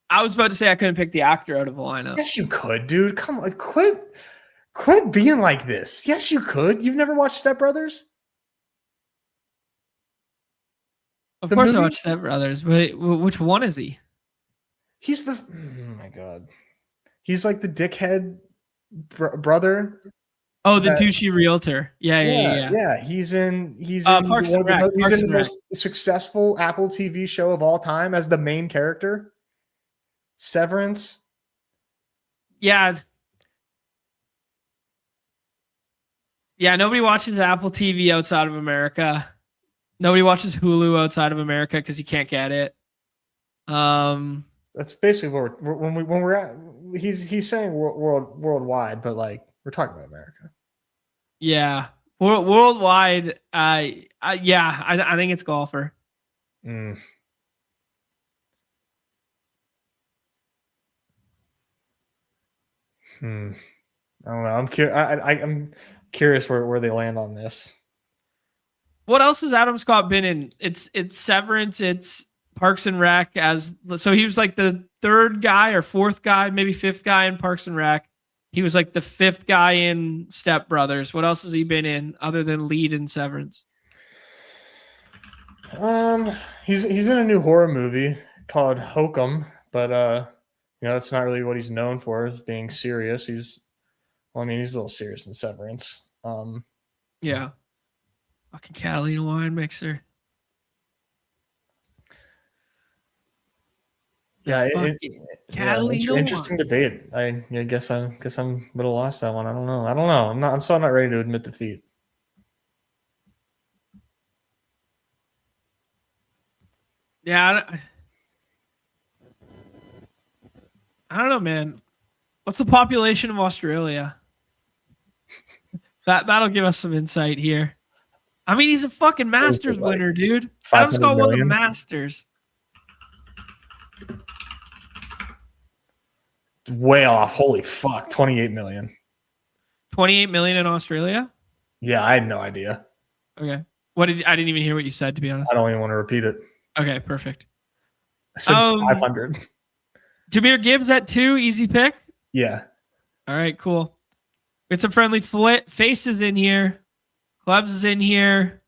I was about to say I couldn't pick the actor out of the lineup. Yes, you could, dude. Come on, quit being like this. Yes, you could. You've never watched Step Brothers? Of The course, I movie? watched Step Brothers, but which one is he? He's the oh my god. He's like the dickhead brother. Oh, the douchey realtor. Yeah. He's in Parks and Rec. he's Parks in and the Rec. most successful Apple TV show of all time as the main character. Severance. Yeah. Yeah, nobody watches Apple TV outside of America. Nobody watches Hulu outside of America because you can't get it. That's basically what when we're at. He's saying worldwide, but like we're talking about America. Yeah, worldwide. I think it's golfer. Mm. I don't know. I'm curious where they land on this. What else has Adam Scott been in? It's Severance. It's Parks and Rec. So he was like the third guy or fourth guy, maybe fifth guy in Parks and Rec. He was like the fifth guy in Step Brothers. What else has he been in other than lead in Severance? He's in a new horror movie called Hokum, but that's not really what he's known for, is being serious. He's a little serious in Severance. Yeah. Fucking Catalina wine mixer. Yeah, Catalina interesting debate. I guess I'm a little lost that one. I don't know. I'm still not ready to admit defeat. Yeah, I don't know, man. What's the population of Australia? That'll give us some insight here. I mean, he's a fucking Masters winner, dude. Adam Scott won the Masters. Way off. Holy fuck. 28 million. 28 million in Australia? Yeah, I had no idea. Okay. I didn't even hear what you said, to be honest. I don't even want to repeat it. Okay, perfect. I said 500. Jahmyr Gibbs at 2, easy pick? Yeah. All right, cool. Get some friendly faces in here. Klebs is in here.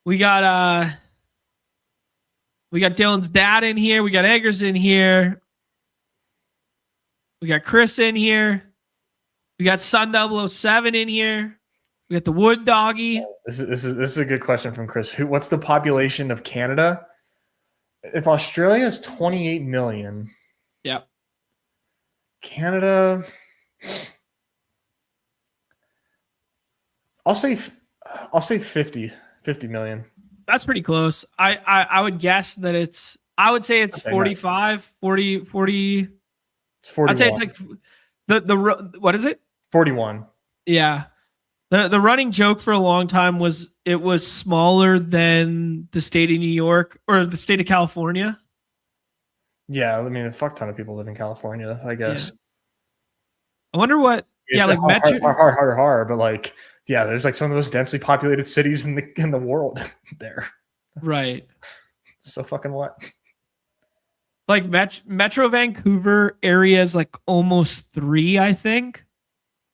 We got Dylan's dad in here. We got Eggers in here. We got Chris in here. We got Sun 007 in here. We got the Wood Doggy. This is a good question from Chris. What's the population of Canada? If Australia is 28 million, yeah. Canada, I'll say 50 million. That's pretty close. I would guess that I would say it's 45, 40. It's 41. I'd say it's like the what is it? 41. Yeah. The running joke for a long time was it was smaller than the state of New York or the state of California. Yeah, I mean, a fuck ton of people live in California, I guess. Yeah. I wonder what. It's like hard, but like, yeah, there's like some of the most densely populated cities in the world there. Right. So fucking what? Like Metro Vancouver area is like almost 3, I think.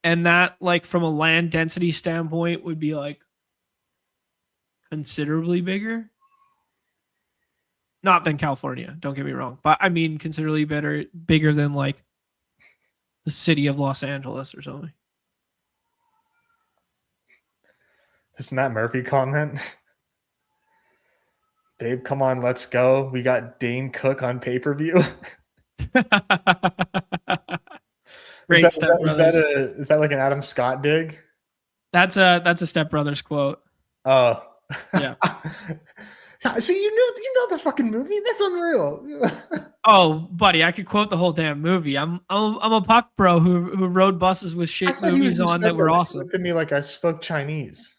And that, like, from a land density standpoint, would be like considerably bigger. Not than California, don't get me wrong. But I mean, considerably bigger than like the city of Los Angeles or something. This Matt Murphy comment. Babe, come on, let's go. We got Dane Cook on pay-per-view. Great is that like an Adam Scott dig? That's a Step Brothers quote. Oh. Yeah. So you know the fucking movie? That's unreal. Oh, buddy, I could quote the whole damn movie. I'm a puck bro who rode buses with shit movies on that were awesome. Look at me like I spoke Chinese.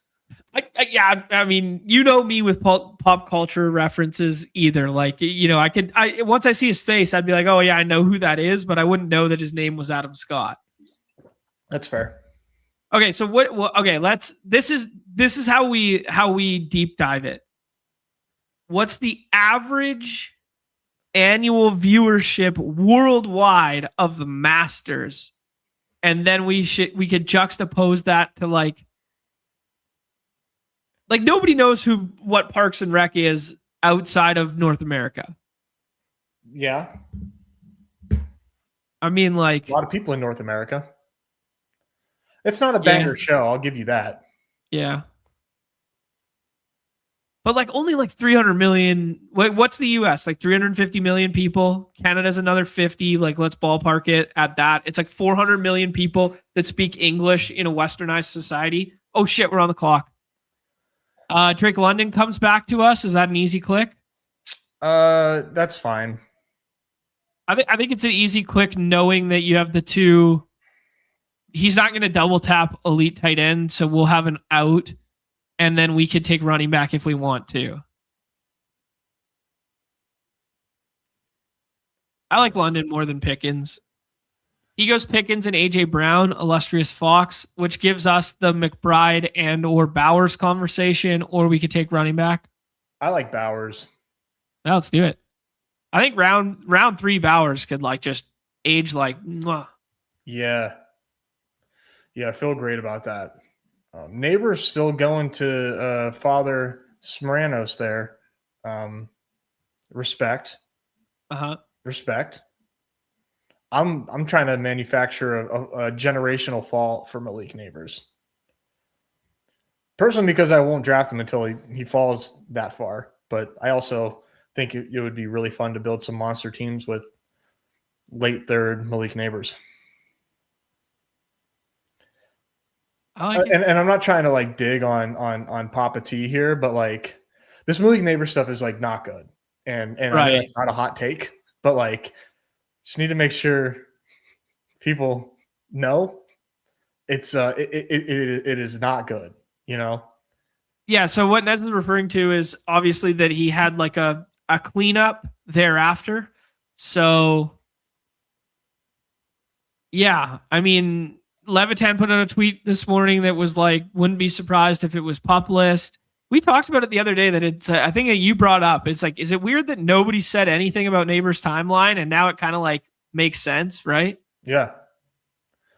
I mean, you know me with pop culture references either. Like, once I see his face, I'd be like, oh yeah, I know who that is, but I wouldn't know that his name was Adam Scott. That's fair. Okay, so this is how we deep dive it. What's the average annual viewership worldwide of the Masters, and then we could juxtapose that to like nobody knows what Parks and Rec is outside of North America. Yeah. I mean, like a lot of people in North America. It's not a banger show, I'll give you that. Yeah. But like only like 300 million. What's the US? Like 350 million people. Canada's another 50. Like let's ballpark it at that. It's like 400 million people that speak English in a westernized society. Oh shit, we're on the clock. Drake London comes back to us. Is that an easy click? That's fine. I think it's an easy click knowing that you have the two. He's not going to double tap elite tight end, so we'll have an out, and then we could take running back if we want to. I like London more than Pickens. He goes Pickens and AJ Brown, illustrious Fox, which gives us the McBride and or Bowers conversation, or we could take running back. I like Bowers. Now let's do it. I think round 3 Bowers could like just age like mwah. Yeah. Yeah, I feel great about that. Neighbors still going to Father Smranos there. Respect. Respect. I'm trying to manufacture a generational fall for Malik Neighbors. Personally, because I won't draft him until he falls that far. But I also think it would be really fun to build some monster teams with late third Malik Neighbors. And I'm not trying to like dig on Papa T here, but like this Malik Neighbors stuff is like not good. And right. I know it's not a hot take, but like just need to make sure people know it is not good, you know? Yeah. So what Nez is referring to is obviously that he had like a cleanup thereafter. So yeah, I mean, Levitan put out a tweet this morning that was like, wouldn't be surprised if it was pup list. We talked about it the other day that it's, I think you brought up, it's like, is it weird that nobody said anything about Neighbors' timeline and now it kind of like makes sense, right? Yeah.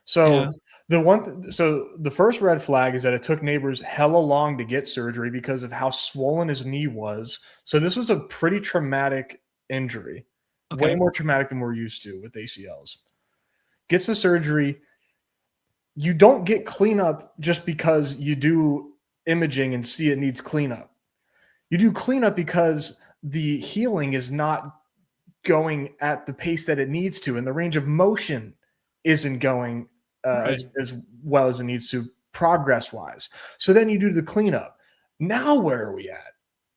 So the first red flag is that it took Neighbors hella long to get surgery because of how swollen his knee was. So this was a pretty traumatic injury, way more traumatic than we're used to with ACLs. Gets the surgery. You don't get cleanup just because you do imaging and see it needs cleanup. You do cleanup because the healing is not going at the pace that it needs to, and the range of motion isn't going as well as it needs to progress-wise. So then you do the cleanup. Now where are we at?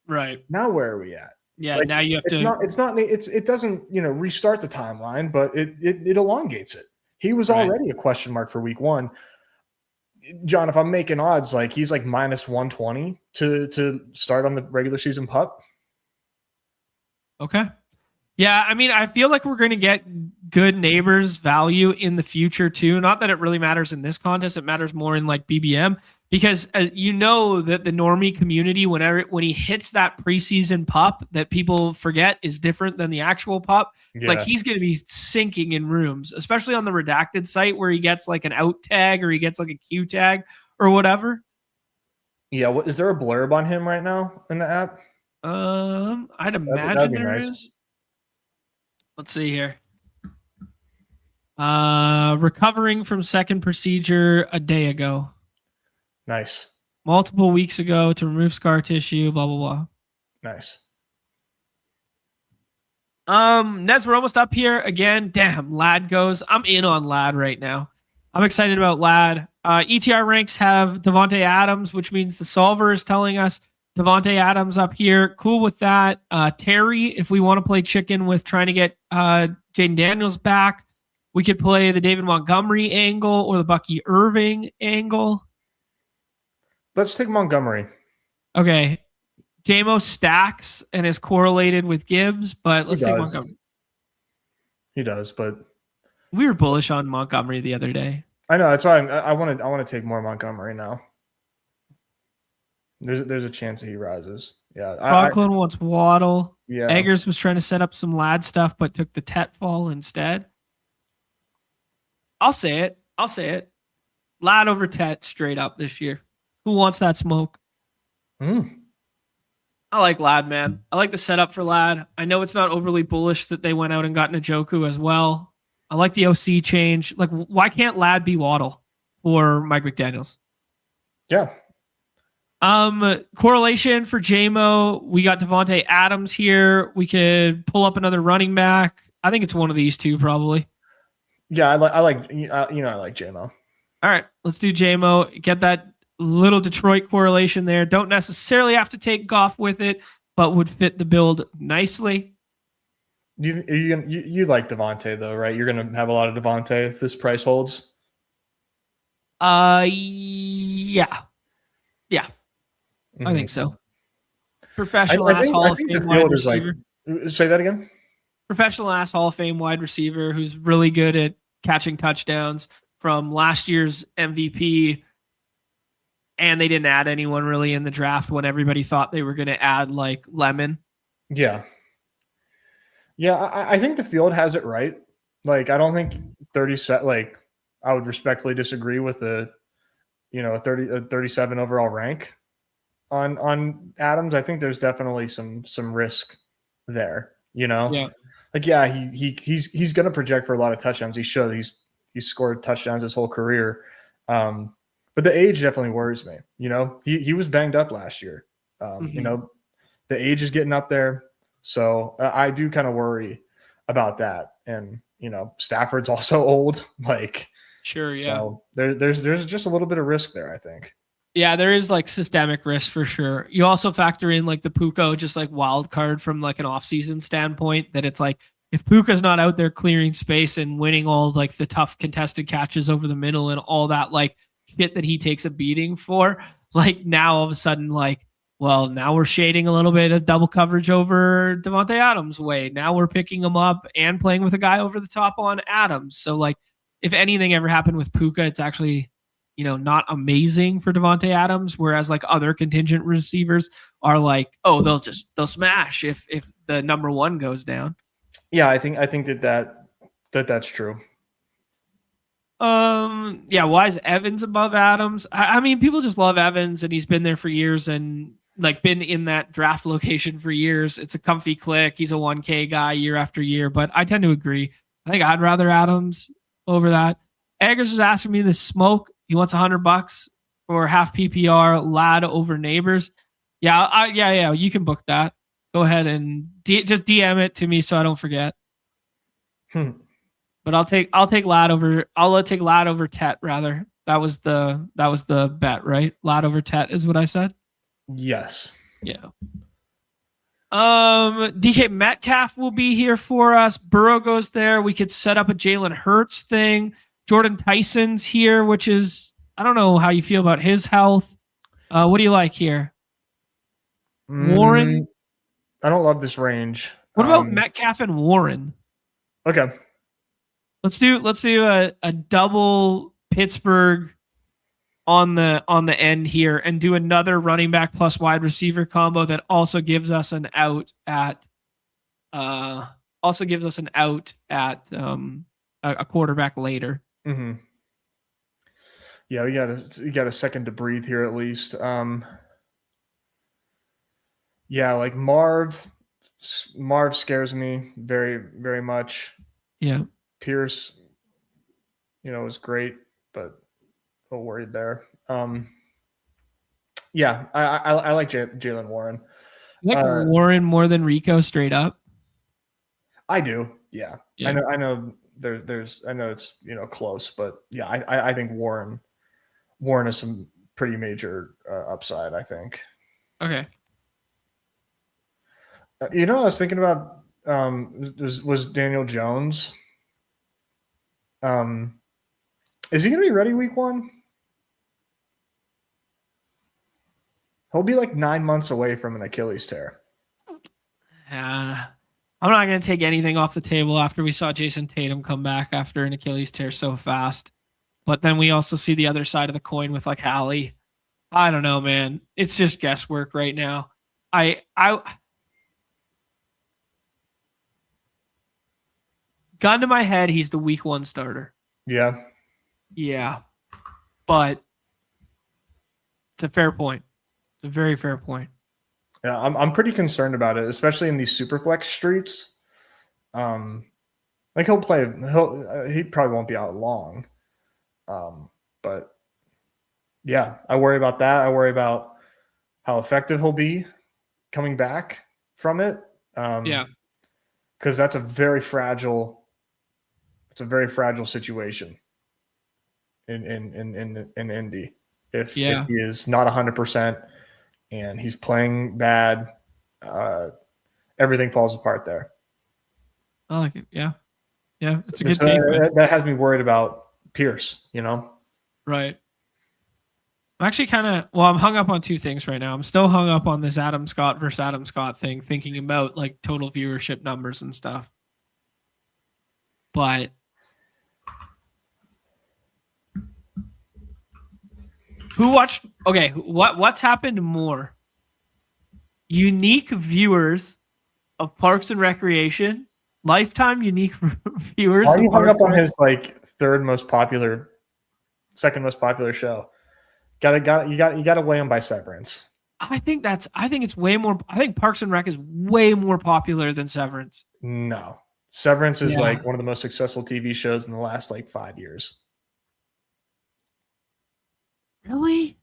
Right. Now where are we at? Yeah, like, now you have it doesn't, restart the timeline, but it elongates it. He was already a question mark for week 1. John, if I'm making odds, like he's like minus 120 to start on the regular season pup. Okay. Yeah, I mean, I feel like we're going to get good Neighbors value in the future too. Not that it really matters in this contest. It matters more in like BBM because that the normie community, when he hits that preseason pup that people forget is different than the actual pup, like he's going to be sinking in rooms, especially on the redacted site where he gets like an out tag or he gets like a Q tag or whatever. Yeah. Is there a blurb on him right now in the app? I'd imagine there is. Let's see here. Recovering from second procedure a day ago. Nice. Multiple weeks ago to remove scar tissue, blah, blah, blah. Nice. Nez, we're almost up here again. Damn, Lad goes. I'm in on Lad right now. I'm excited about Lad. ETR ranks have Devontae Adams, which means the solver is telling us Devontae Adams up here. Cool with that. Terry, if we want to play chicken with trying to get Jaden Daniels back, we could play the David Montgomery angle or the Bucky Irving angle. Let's take Montgomery. Okay. JMO stacks and is correlated with Gibbs, but let's take Montgomery. He does, but we were bullish on Montgomery the other day. I know. That's why I want to take more Montgomery now. There's a chance that he rises. Yeah. Conklin wants Waddle. Yeah. Eggers was trying to set up some lad stuff, but took the Tet fall instead. I'll say it. Lad over Tet straight up this year. Who wants that smoke? I like Lad, man. I like the setup for Lad. I know it's not overly bullish that they went out and got Njoku as well. I like the OC change. Like, why can't Lad be Waddle or Mike McDaniels? Yeah. Correlation for JMO. We got Devontae Adams here. We could pull up another running back. I think it's one of these two, probably. Yeah, I like JMO. All right, let's do JMO. Get that little Detroit correlation there. Don't necessarily have to take Goff with it, but would fit the build nicely. You like Devontae though, right? You're gonna have a lot of Devontae if this price holds. Yeah. Mm-hmm. I think so. Professional ass Hall of Fame wide receiver. Say that again. Professional ass Hall of Fame wide receiver who's really good at catching touchdowns from last year's MVP. And they didn't add anyone really in the draft when everybody thought they were going to add like Lemon. Yeah. Yeah, I think the field has it right. Like, I don't think 30 set. Like, I would respectfully disagree with a 37 overall rank on Adams. I think there's definitely some risk there. Yeah. Like, yeah, he's going to project for a lot of touchdowns. He should. He's scored touchdowns his whole career. But the age definitely worries me. He was banged up last year. The age is getting up there. So I do kind of worry about that. And, Stafford's also old. Like, sure. Yeah. So there's just a little bit of risk there, I think. Yeah, there is like systemic risk for sure. You also factor in like the Puka, just like wild card from like an offseason standpoint, that it's like, if Puka's not out there clearing space and winning all like the tough contested catches over the middle and all that like shit that he takes a beating for, like now all of a sudden, like, well, now we're shading a little bit of double coverage over Devontae Adams' way. Now we're picking him up and playing with a guy over the top on Adams. So like, if anything ever happened with Puka, it's actually, not amazing for Devontae Adams. Whereas like other contingent receivers are like, oh, they'll smash if the number one goes down. Yeah, I think that's true. Yeah, why is Evans above Adams? I mean, people just love Evans, and he's been there for years and like been in that draft location for years. It's a comfy click. He's a 1K guy year after year, but I tend to agree. I think I'd rather Adams over that. Eggers is asking me to smoke. He wants $100 for half PPR, Lad over Neighbors. Yeah, you can book that. Go ahead and just DM it to me so I don't forget. But I'll take Lad over. I'll take Lad over Tet rather. That was the bet, right? Lad over Tet is what I said. Yes. Yeah. DK Metcalf will be here for us. Burrow goes there. We could set up a Jalen Hurts thing. Jordan Tyson's here, which is, I don't know how you feel about his health. What do you like here? Warren. I don't love this range. What about Metcalf and Warren? Okay. Let's do a double Pittsburgh on the end here and do another running back plus wide receiver combo that also gives us an out at a quarterback later. Mm-hmm. Yeah, we got a second to breathe here at least. Yeah, like Marv scares me very, very much. Yeah. Pierce, was great, but a little worried there. Yeah, I like Jalen Warren. You like Warren more than Rico straight up? I do. Yeah. I know there's I know it's close, but yeah, I think Warren has some pretty major upside, I think. Okay. I was thinking about was Daniel Jones. Is he going to be ready week 1? He'll be like 9 months away from an Achilles tear. I'm not going to take anything off the table after we saw Jason Tatum come back after an Achilles tear so fast. But then we also see the other side of the coin with like Hallie. I don't know, man. It's just guesswork right now. I gun to my head, he's the week 1 starter. Yeah. Yeah. But it's a fair point. It's a very fair point. Yeah, I'm pretty concerned about it, especially in these super flex streets. Like he'll play. He probably won't be out long. But yeah, I worry about that. I worry about how effective he'll be coming back from it. Yeah, because that's a very fragile. It's a very fragile situation in Indy. If he is not 100% and he's playing bad, everything falls apart there. I like it. Yeah. Yeah. It's a good take. That has me worried about Pierce, you know? Right. I'm actually I'm hung up on 2 things right now. I'm still hung up on this Adam Scott versus Adam Scott thing, thinking about like total viewership numbers and stuff. But what's happened more? Unique viewers of Parks and Recreation, lifetime unique viewers. Why are you hung up on his like second most popular show? You gotta weigh him by Severance. I think it's way more. I think Parks and Rec is way more popular than Severance. No, Severance is like one of the most successful TV shows in the last like 5 years. Really?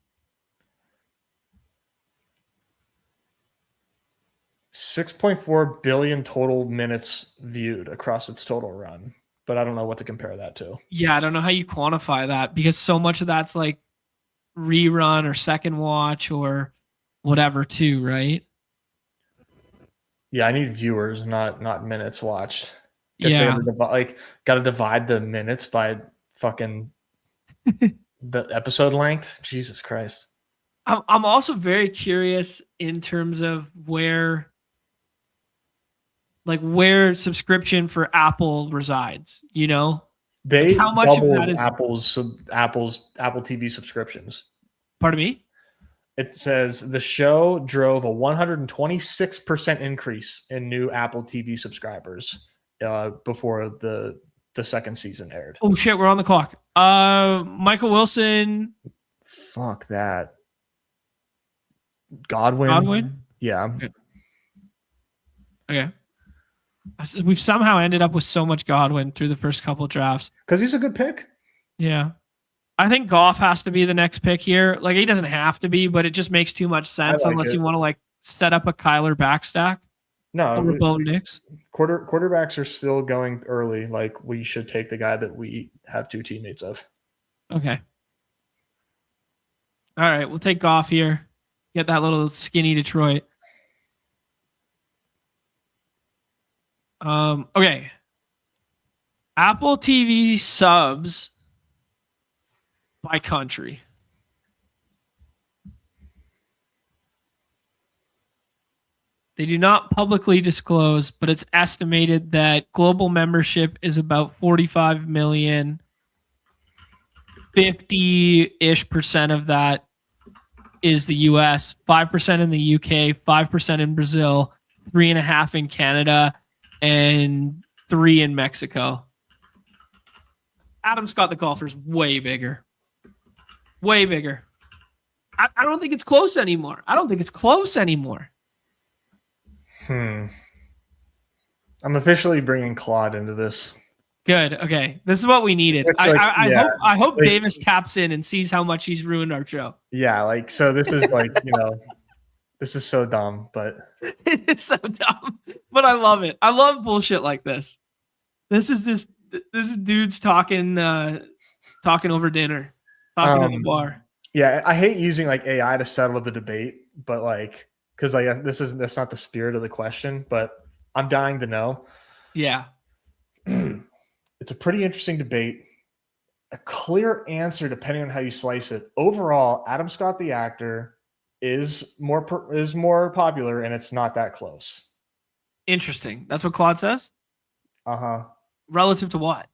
6.4 billion total minutes viewed across its total run, but I don't know what to compare that to. Yeah, I don't know how you quantify that because so much of that's like rerun or second watch or whatever too, right? Yeah, I need viewers, not minutes watched. Yeah, gotta divide the minutes by fucking the episode length. Jesus Christ. I'm also very curious in terms of where subscription for Apple resides. You know, they how much of that is Apple's Apple TV subscriptions. Pardon me? It says the show drove a 126% increase in new Apple TV subscribers before the second season aired. Oh shit, we're on the clock. Michael Wilson. Fuck that. Godwin? Yeah. Okay. We've somehow ended up with so much Godwin through the first couple drafts. Because he's a good pick. Yeah. I think Goff has to be the next pick here. Like, he doesn't have to be, but it just makes too much sense unless you want to like set up a Kyler backstack. No, over Bo Nix. Quarterbacks are still going early. Like, we should take the guy that we have 2 teammates of. Okay. All right, we'll take Goff here. Get that little skinny Detroit. Okay. Apple TV subs by country. They do not publicly disclose, but it's estimated that global membership is about 45 million. 50-ish% of that is the US, 5% in the UK, 5% in Brazil, 3.5% in Canada, and 3% in Mexico. Adam Scott, the golfer, is way bigger. Way bigger. I don't think it's close anymore. I'm officially bringing Claude into this. Good. Okay. This is what we needed. I hope Davis taps in and sees how much he's ruined our show. Yeah. Like, so this is like, this is so dumb, but it is so dumb, but I love it. I love bullshit like this. This is dudes talking over dinner, talking at the bar. Yeah. I hate using like AI to settle the debate, but like, cause like, that's not the spirit of the question, but I'm dying to know. Yeah. It's a pretty interesting debate. A clear answer, depending on how you slice it. Overall, Adam Scott, the actor, is more popular, and it's not that close. Interesting. That's what Claude says? Uh-huh. Relative to what?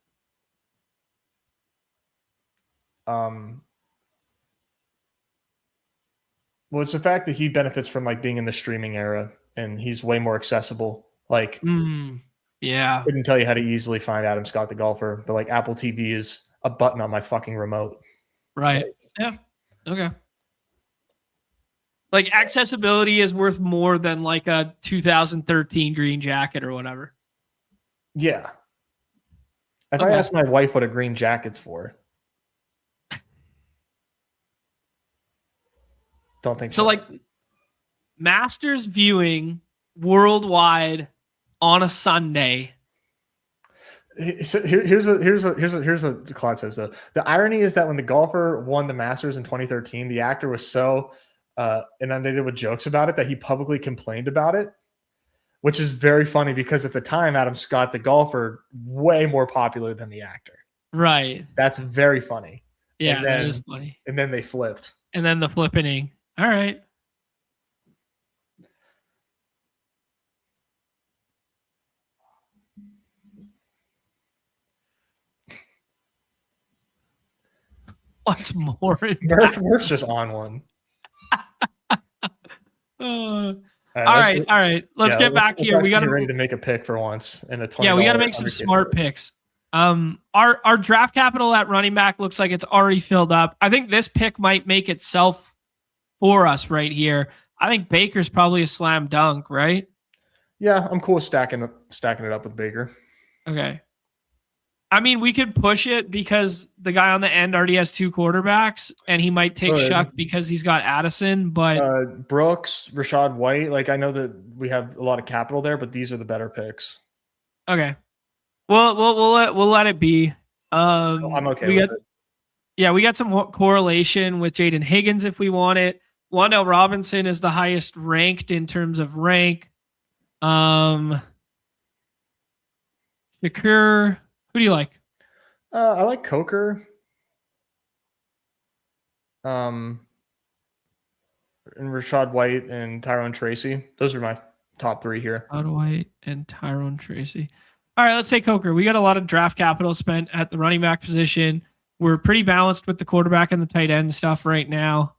Well, it's the fact that he benefits from like being in the streaming era and he's way more accessible. Like, yeah, couldn't tell you how to easily find Adam Scott the golfer, but like Apple TV is a button on my fucking remote. right. Yeah. Okay. Like accessibility is worth more than like a 2013 green jacket or whatever. Yeah. If I ask my wife what a green jacket's for, don't think so. Like Masters viewing worldwide on a Sunday. So here's what Claude says though. The irony is that when the golfer won the Masters in 2013, the actor was so inundated with jokes about it that he publicly complained about it, which is very funny because at the time, Adam Scott, the golfer, way more popular than the actor. Right. That's very funny. Yeah, that is funny. And then they flipped. And then the flippening. All right. What's more? Murph's just on one. All right. Let's get back here. We got to ready to make a pick for once in a 20. Yeah, we got to make some smart picks. Our draft capital at running back looks like it's already filled up. I think this pick might make itself for us right here. I think Baker's probably a slam dunk, right? Yeah, I'm cool with stacking it up with Baker. Okay. I mean, we could push it because the guy on the end already has two quarterbacks, and he might take Shuck because he's got Addison. But Brooks, Rashad White, like I know that we have a lot of capital there, but these are the better picks. Okay, we'll let it be. I'm okay with it. Yeah, we got some correlation with Jaden Higgins if we want it. Wan'Dale Robinson is the highest ranked in terms of rank. Shakur, who do you like? I like Coker. And Rashad White and Tyrone Tracy. Those are my top three here. Rashad White and Tyrone Tracy. All right, let's take Coker. We got a lot of draft capital spent at the running back position. We're pretty balanced with the quarterback and the tight end stuff right now.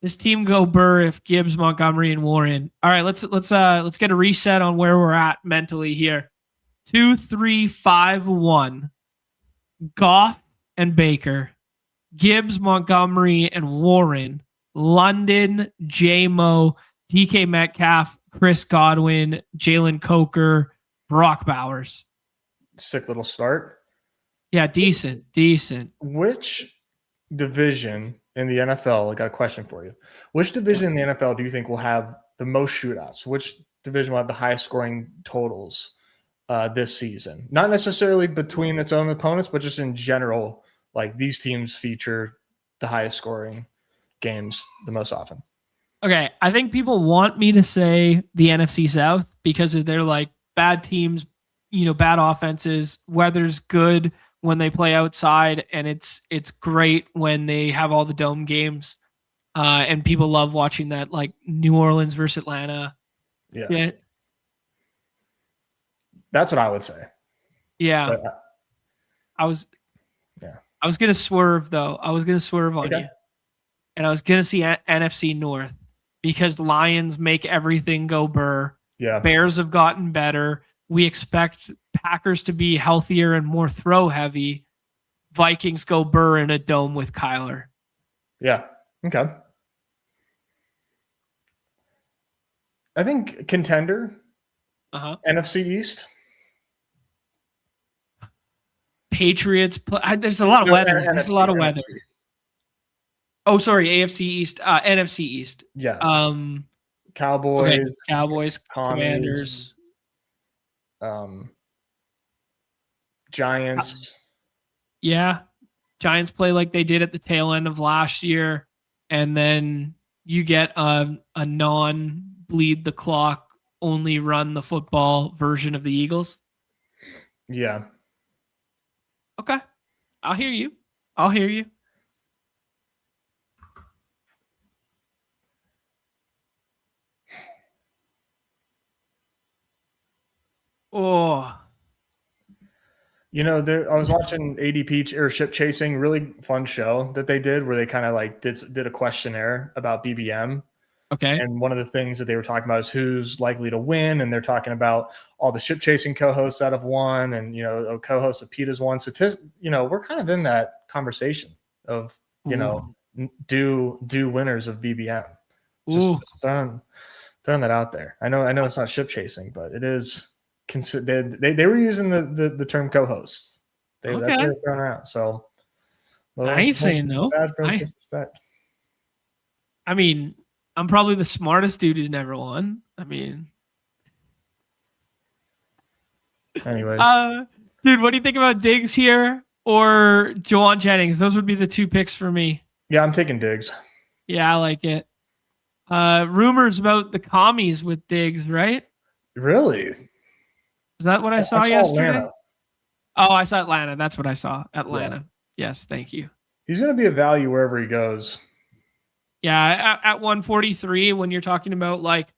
This team go Burr if Gibbs, Montgomery, and Warren. All right, let's get a reset on where we're at mentally here. 2, 3, 5, 1. Goff and Baker. Gibbs, Montgomery, and Warren. London, J-Mo, DK Metcalf, Chris Godwin, Jalen Coker, Brock Bowers. Sick little start. Yeah, decent. Which division in the NFL, I got a question for you. Which division in the NFL do you think will have the most shootouts? Which division will have the highest scoring totals this season? Not necessarily between its own opponents, but just in general, like these teams feature the highest scoring games the most often. Okay, I think people want me to say the NFC South because they're like bad teams, bad offenses. Weather's good when they play outside, and it's great when they have all the dome games. And people love watching that, like New Orleans versus Atlanta. Yeah. That's what I would say. Yeah. But, I was gonna swerve though. I was gonna swerve on you, and I was gonna see NFC North because Lions make everything go Burr. Yeah. Bears have gotten better. We expect Packers to be healthier and more throw heavy. Vikings go Burr in a dome with Kyler. Yeah. Okay. I think contender. NFC East. Patriots. There's a lot of weather. There's a lot of weather. Oh, sorry. AFC East. NFC East. Yeah. Cowboys. Okay. Cowboys. Commanders. Giants. Yeah. Giants play like they did at the tail end of last year. And then you get a non-bleed the clock, only run the football version of the Eagles. Yeah. Okay. I'll hear you. Oh. I was watching ADP or Ship Chasing, really fun show that they did where they kind of like did a questionnaire about BBM. Okay. And one of the things that they were talking about is who's likely to win. And they're talking about all the Ship Chasing co-hosts that have won, and, a co-host of Pete has won. So, we're kind of in that conversation of, do winners of BBM. Just throwing that out there. I know it's not Ship Chasing, but it is. They were using the term co-hosts. That's what they're throwing around. So I ain't saying no. I mean, I'm probably the smartest dude who's never won. I mean, anyways, dude, what do you think about Diggs here or Juwan Jennings? Those would be the two picks for me. Yeah, I'm taking Diggs. Yeah, I like it. Rumors about the commies with Diggs, right? Really? Is that what I saw yesterday? Atlanta. Oh, I saw Atlanta. That's what I saw. Atlanta. Yeah. Yes, thank you. He's going to be a value wherever he goes. Yeah, at 143, when you're talking about like,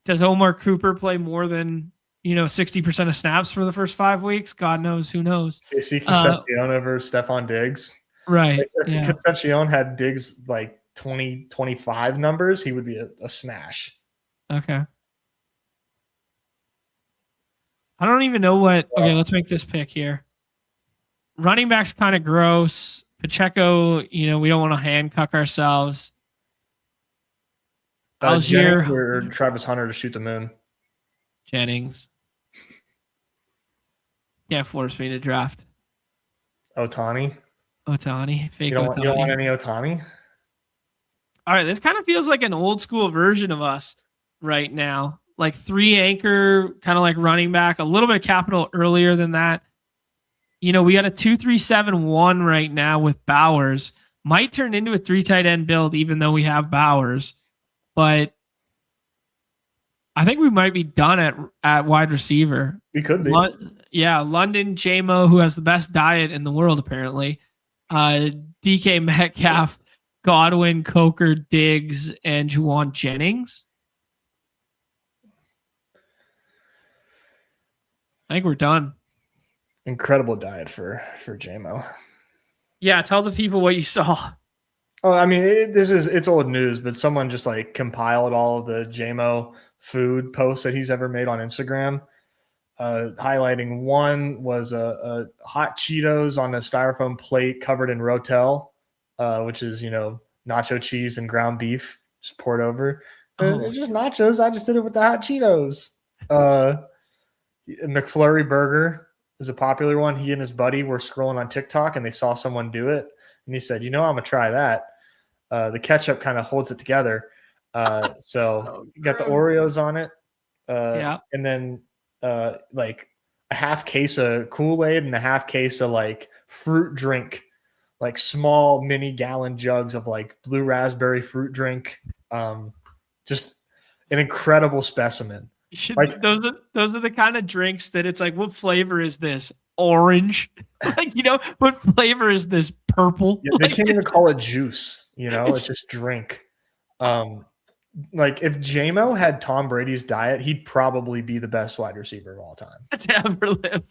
does Omar Cooper play more than 60% of snaps for the first 5 weeks? God knows, who knows? See Concepcion over Stephon Diggs. Right. If Concepcion had Diggs like 20, 25 numbers, he would be a smash. Okay. I don't even know what. Okay, let's make this pick here. Running back's kind of gross. Pacheco, we don't want to handcuff ourselves. Algier or Travis Hunter to shoot the moon. Jennings. Can't force me to draft. Otani. Fake you don't Otani. You don't want any Otani? All right, this kind of feels like an old school version of us right now. Like 3 anchor, kind of like running back, a little bit of capital earlier than that. We got a 2-3-7-1 right now with Bowers. Might turn into a 3 tight end build, even though we have Bowers. But I think we might be done at wide receiver. We could be. London JMO, who has the best diet in the world, apparently. DK Metcalf, Godwin, Coker, Diggs, and Juwan Jennings. I think we're done. Incredible diet for JMO. Yeah, tell the people what you saw. Oh, I mean, it's old news, but someone just like compiled all of the JMO food posts that he's ever made on Instagram. Highlighting one was a hot Cheetos on a styrofoam plate covered in Rotel, which is nacho cheese and ground beef just poured over. It's just nachos. I just did it with the hot Cheetos. McFlurry burger is a popular one. He and his buddy were scrolling on TikTok and they saw someone do it. And he said, I'm going to try that. The ketchup kind of holds it together. So you got the Oreos on it. And then like a half case of Kool-Aid and a half case of like fruit drink, like small mini gallon jugs of like blue raspberry fruit drink. Just an incredible specimen. Those are the kind of drinks that it's like, what flavor is this? Orange. What flavor is this? Purple. Yeah, they can't even call it juice. It's just drink. Like if JMO had Tom Brady's diet, he'd probably be the best wide receiver of all time to ever live.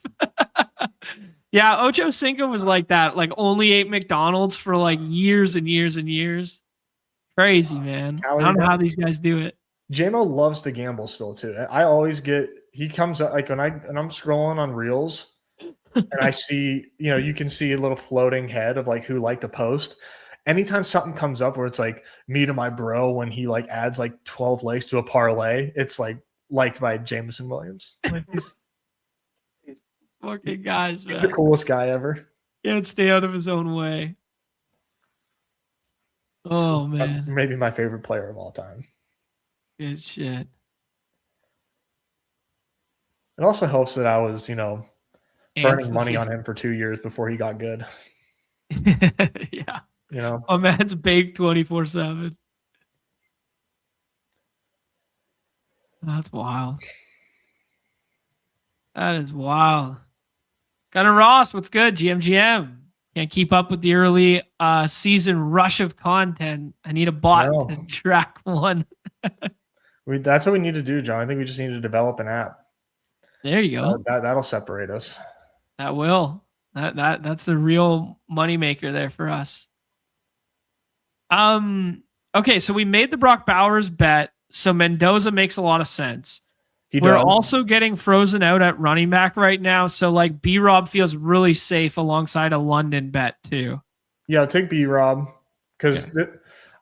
Yeah, Ocho Cinco was like that. Like only ate McDonald's for like years and years and years. Crazy, man. I don't know how these guys do it. JMO loves to gamble still too. I always he comes up like when I'm scrolling on Reels and I see, you can see a little floating head of like who liked the post. Anytime something comes up where it's like me to my bro when he like adds like 12 legs to a parlay, it's like liked by Jameson Williams. Like he's fucking guys, man. He's the coolest guy ever. Can't stay out of his own way. Oh man. Maybe my favorite player of all time. Good shit. It also helps that I was, burning money on him for 2 years before he got good. Yeah. A man's baked 24/7. That's wild. That is wild. Gunnar Ross, what's good? GM. Can't keep up with the early season rush of content. I need a bot to track one. That's what we need to do, John. I think we just need to develop an app. There you go. That'll separate us. That will. That's the real moneymaker there for us. Okay, so we made the Brock Bowers bet, so Mendoza makes a lot of sense. We're also getting frozen out at running back right now, so like B-Rob feels really safe alongside a London bet too. Yeah, I'll take B-Rob because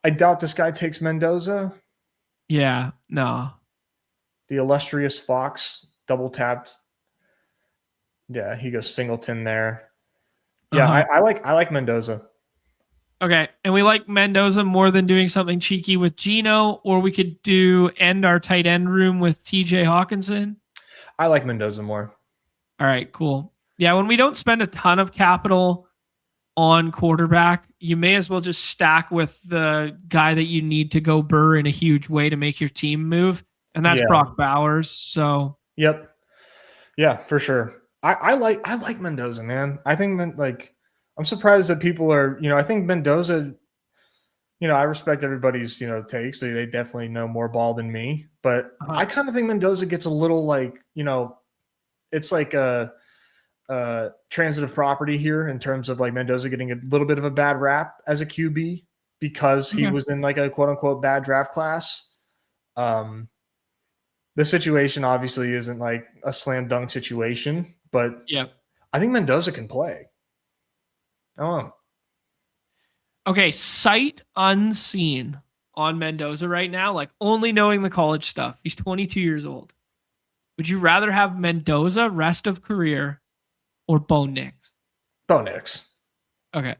I doubt this guy takes Mendoza. Yeah, no. The illustrious Fox double tapped. Yeah, he goes Singleton there. Yeah, I like Mendoza. Okay, and we like Mendoza more than doing something cheeky with Geno, or we could end our tight end room with TJ Hawkinson. I like Mendoza more. All right, cool. Yeah, when we don't spend a ton of capital on quarterback, you may as well just stack with the guy that you need to go burr in a huge way to make your team move, and that's Brock Bowers. So, yep, yeah, for sure. I like Mendoza, man. I think I'm surprised that people are, I think Mendoza, I respect everybody's, takes. They definitely know more ball than me, but I kind of think Mendoza gets a little like, it's like a transitive property here in terms of like Mendoza getting a little bit of a bad rap as a QB because he was in like a quote unquote bad draft class. The situation obviously isn't like a slam dunk situation, but I think Mendoza can play. I don't know. Okay, sight unseen on Mendoza right now, like only knowing the college stuff. He's 22 years old. Would you rather have Mendoza rest of career or Bo Nix? Bo Nix. Okay.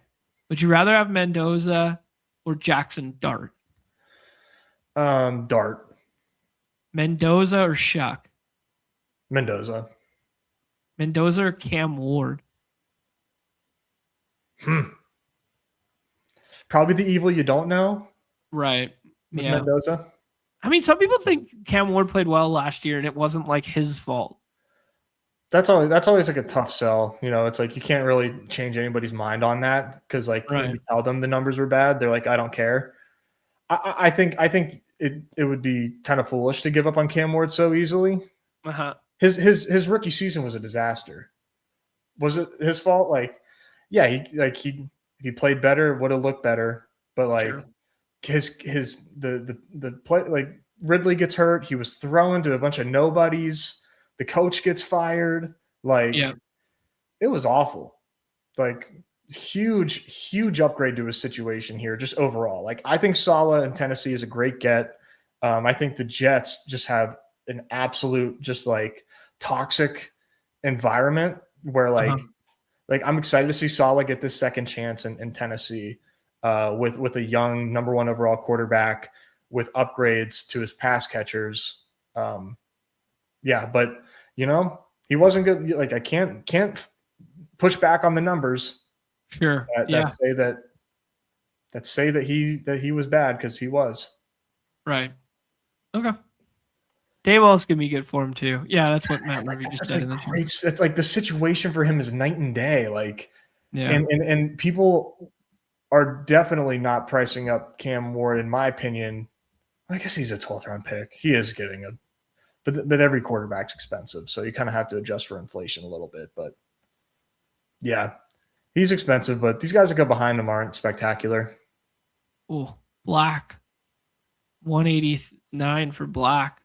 Would you rather have Mendoza or Jackson Dart? Dart. Mendoza or Shuck? Mendoza. Mendoza or Cam Ward? Probably the evil you don't know. Right. With Mendoza. I mean, some people think Cam Ward played well last year and it wasn't like his fault. That's always like a tough sell. It's like you can't really change anybody's mind on that because like when you tell them the numbers were bad, they're like, I don't care. I think it would be kind of foolish to give up on Cam Ward so easily. His rookie season was a disaster. Was it his fault? Like, yeah, he played better, would have looked better, but like the play, like Ridley gets hurt, he was thrown to a bunch of nobodies, the coach gets fired, like it was awful. Like huge upgrade to his situation here, just overall. Like I think Saleh in Tennessee is a great get. I think the Jets just have an absolute just like toxic environment where like I'm excited to see Saleh get this second chance in Tennessee with a young number 1 overall quarterback with upgrades to his pass catchers. But he wasn't good. Like I can't push back on the numbers. Sure. That say that he was bad because he was. Right. Okay. Dayball's gonna be good for him too. Yeah, that's what Matt Levy just said. It's like the situation for him is night and day. Like, and people are definitely not pricing up Cam Ward, in my opinion. I guess he's a 12th round pick. He is getting but every quarterback's expensive, so you kind of have to adjust for inflation a little bit. But yeah, he's expensive, but these guys that go behind him aren't spectacular. Oh, Black, 189 for Black.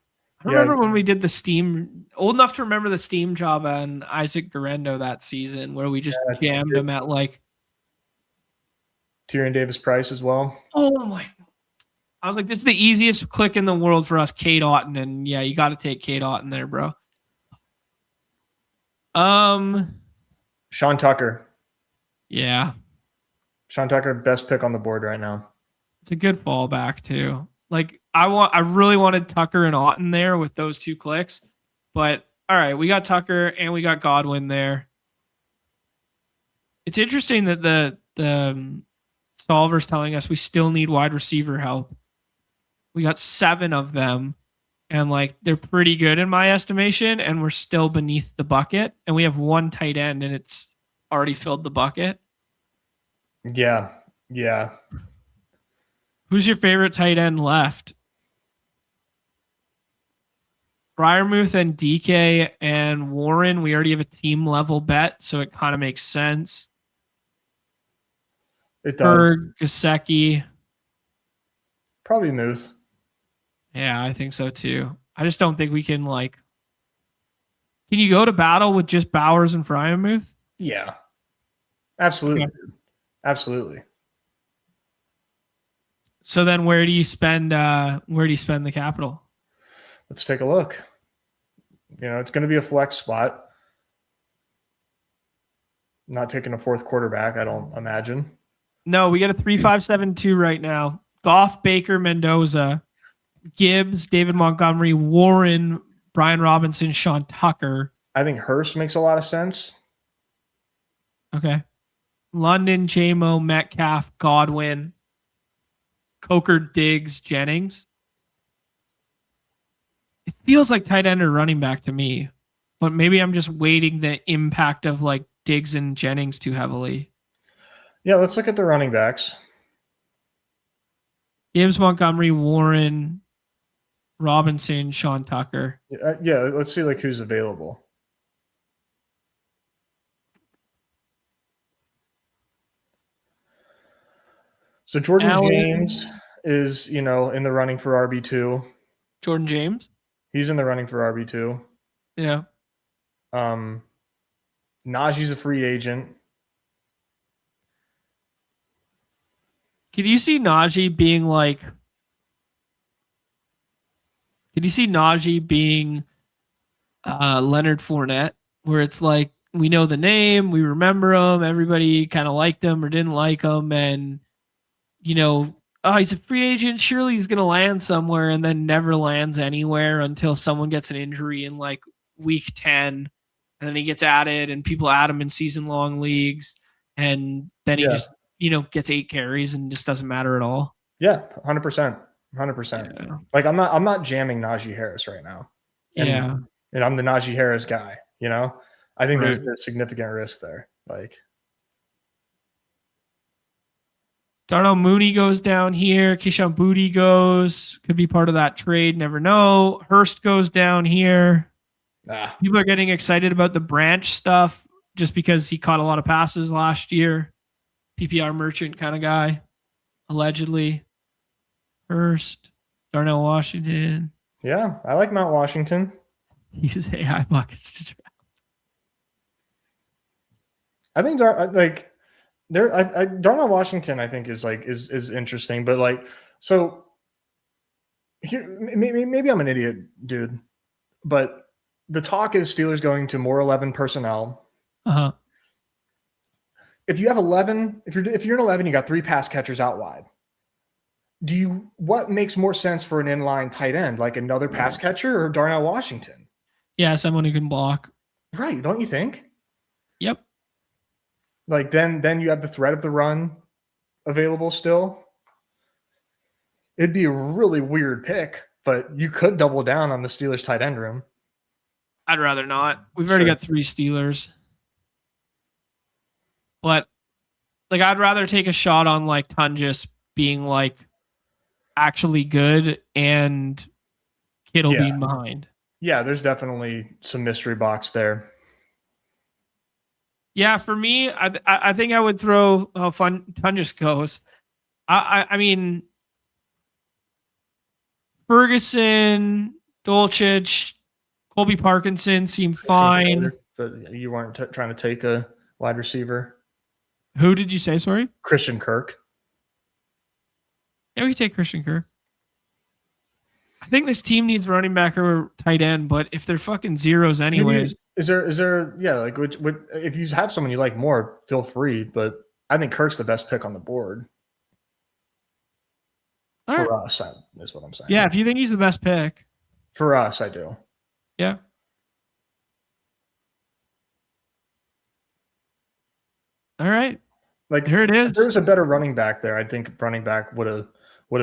I remember when we did the Steam, old enough to remember the Steam job on Isaac Garendo that season where we just jammed him at like Tyrion Davis Price as well. Oh my. I was like, this is the easiest click in the world for us, Kate Otten. And yeah, you got to take Kate Otten there, bro. Sean Tucker. Yeah. Sean Tucker, best pick on the board right now. It's a good fallback too. Like I really wanted Tucker and Otten there with those 2 clicks, but all right, we got Tucker and we got Godwin there. It's interesting that the solver's telling us we still need wide receiver help. We got 7 of them and like they're pretty good in my estimation, and we're still beneath the bucket, and we have 1 tight end and it's already filled the bucket. Yeah. Who's your favorite tight end left? Fryermuth and DK and Warren, we already have a team level bet, so it kind of makes sense. It does. Gasecki. Probably Muth. Yeah, I think so too. I just don't think we can like. Can you go to battle with just Bowers and Fryermuth? Yeah, absolutely, Okay. Absolutely. So then, where do you spend? Where do you spend the capital? Let's take a look. It's going to be a flex spot. Not taking a fourth quarterback, I don't imagine. No, we got a 3-5-7-2 right now. Goff, Baker, Mendoza, Gibbs, David Montgomery, Warren, Brian Robinson, Sean Tucker. I think Hurst makes a lot of sense. Okay. London, J-Mo, Metcalf, Godwin, Coker, Diggs, Jennings. It feels like tight end or running back to me, but maybe I'm just weighting the impact of like Diggs and Jennings too heavily. Yeah, let's look at the running backs. Gibbs, Montgomery, Warren, Robinson, Sean Tucker. Yeah, let's see like who's available. So Jordan Allen. James is, in the running for RB2. Jordan James? He's in the running for RB2. Yeah. Najee's a free agent. Could you see Najee being like... Could you see Najee being Leonard Fournette, where it's like, we know the name, we remember him, everybody kind of liked him or didn't like him, and, he's a free agent, surely he's going to land somewhere, and then never lands anywhere until someone gets an injury in like week 10, and then he gets added, and people add him in season-long leagues, and then he just, gets 8 carries and just doesn't matter at all. Yeah, 100%. 100%. Yeah. Like I'm not jamming Najee Harris right now. And I'm the Najee Harris guy, I think there's significant risk there. Like Darnell Mooney goes down here. Keyshawn Boutte could be part of that trade. Never know. Hurst goes down here. People are getting excited about the Branch stuff just because he caught a lot of passes last year. PPR merchant kind of guy, allegedly. Hurst, Darnell Washington. Yeah, I like Mount Washington. Use AI buckets to draft. I think Darnell Washington, I think is interesting, but like, so here, maybe I'm an idiot, dude, but the talk is Steelers going to more 11 personnel. Uh-huh. If you have 11, if you're an 11, you got 3 pass catchers out wide. What makes more sense for an inline tight end, like another pass catcher or Darnell Washington? Yeah, someone who can block. Right, don't you think? Yep. Like then you have the threat of the run available still. It'd be a really weird pick, but you could double down on the Steelers tight end room. I'd rather not. We've already got 3 Steelers. But like I'd rather take a shot on like Tungus being like actually good and Kittle being behind. Yeah, there's definitely some mystery box there. Yeah, for me, I think I would throw how fun Tungus goes. I mean, Ferguson, Dolchich, Colby Parkinson seem fine. But you weren't trying to take a wide receiver. Who did you say, sorry? Christian Kirk. Yeah, we take Christian Kirk. I think this team needs running back or tight end, but if they're fucking zeros anyways. Is there like if you have someone you like more, feel free, but I think Kirk's the best pick on the board. For us, is what I'm saying. Yeah, if you think he's the best pick. For us, I do. Yeah. All right. Like here it is. If there's a better running back there, I think running back would have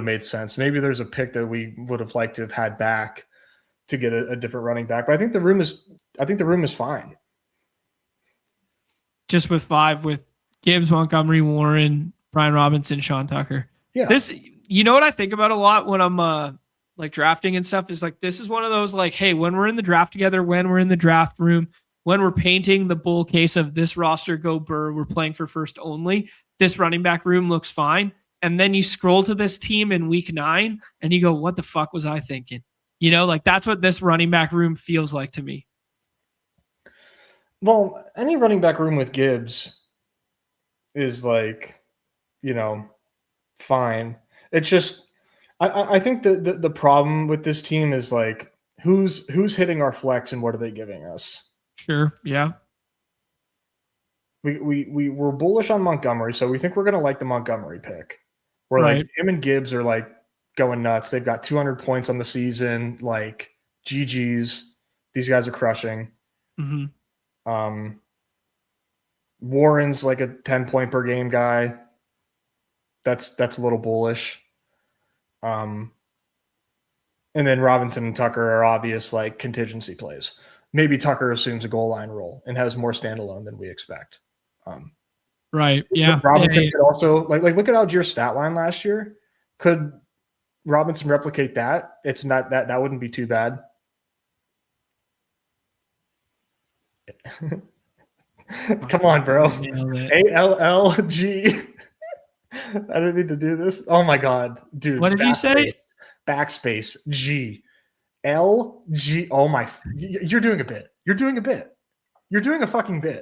made sense. Maybe there's a pick that we would have liked to have had back to get a different running back. But I think the room is fine. Just with 5 with Gibbs, Montgomery, Warren, Brian Robinson, Sean Tucker. Yeah. This, you know what I think about a lot when I'm like drafting and stuff, is like, this is one of those like, hey, when we're in the draft together, when we're in the draft room, when we're painting the bull case of this roster, go Burr, we're playing for first only, this running back room looks fine. And then you scroll to this team in week 9 and you go, what the fuck was I thinking? You know, like that's what this running back room feels like to me. Well, any running back room with Gibbs is like, you know, fine. It's just, I think the problem with this team is like, who's hitting our flex and what are they giving us? Sure. Yeah. We're bullish on Montgomery, so we think we're going to like the Montgomery pick. Where like him and Gibbs are like going nuts. They've got 200 points on the season. Like GGs, these guys are crushing. Mm-hmm. Warren's like a 10-point per game guy. That's a little bullish. And then Robinson and Tucker are obvious like contingency plays. Maybe Tucker assumes a goal line role and has more standalone than we expect. Right. Yeah. Robinson could also like look at Algier's stat line last year. Could Robinson replicate that? It's not that wouldn't be too bad. Come on, bro. ALLG. I didn't mean to do this. Oh my god, dude. What did you say? Backspace G. LG. Oh my. You're doing a bit. You're doing a bit. You're doing a fucking bit.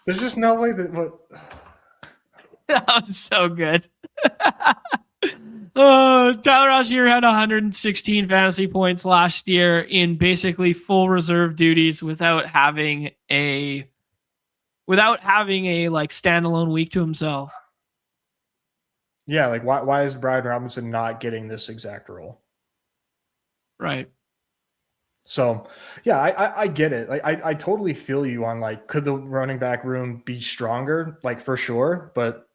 There's just no way that what. That was so good. Oh, Tyler Algier had 116 fantasy points last year in basically full reserve duties without having a like standalone week to himself. Yeah, like why is Brian Robinson not getting this exact role? Right. So, yeah, I get it. Like, I totally feel you on like, could the running back room be stronger? Like for sure, but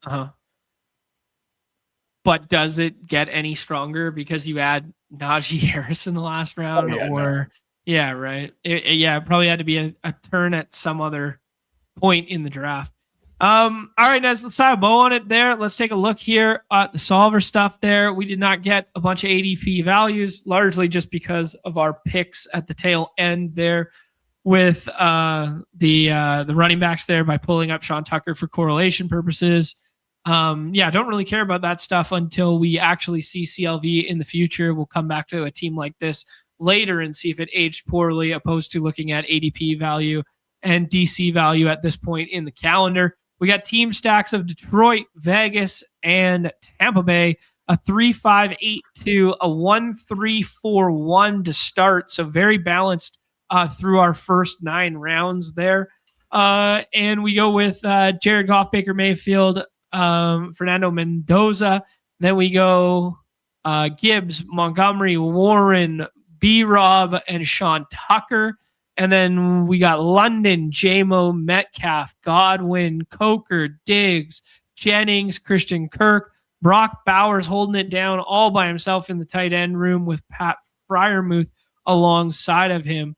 but does it get any stronger because you add Najee Harris in the last round? Yeah, right. It probably had to be a turn at some other point in the draft. All right, Nez, let's tie a bow on it there. Let's take a look here at the solver stuff there. We did not get a bunch of ADP values, largely just because of our picks at the tail end there with the running backs there by pulling up Sean Tucker for correlation purposes. Don't really care about that stuff until we actually see CLV in the future. We'll come back to a team like this later and see if it aged poorly, opposed to looking at ADP value and DC value at this point in the calendar. We got team stacks of Detroit, Vegas, and Tampa Bay, a 3-5-8-2, a 1-3-4-1 to start. So very balanced through our first 9 rounds there. And we go with Jared Goff, Baker Mayfield, Fernando Mendoza. Then we go Gibbs, Montgomery, Warren, B-Rob, and Sean Tucker. And then we got London, J-Mo, Metcalf, Godwin, Coker, Diggs, Jennings, Christian Kirk, Brock Bowers holding it down all by himself in the tight end room with Pat Freiermuth alongside of him.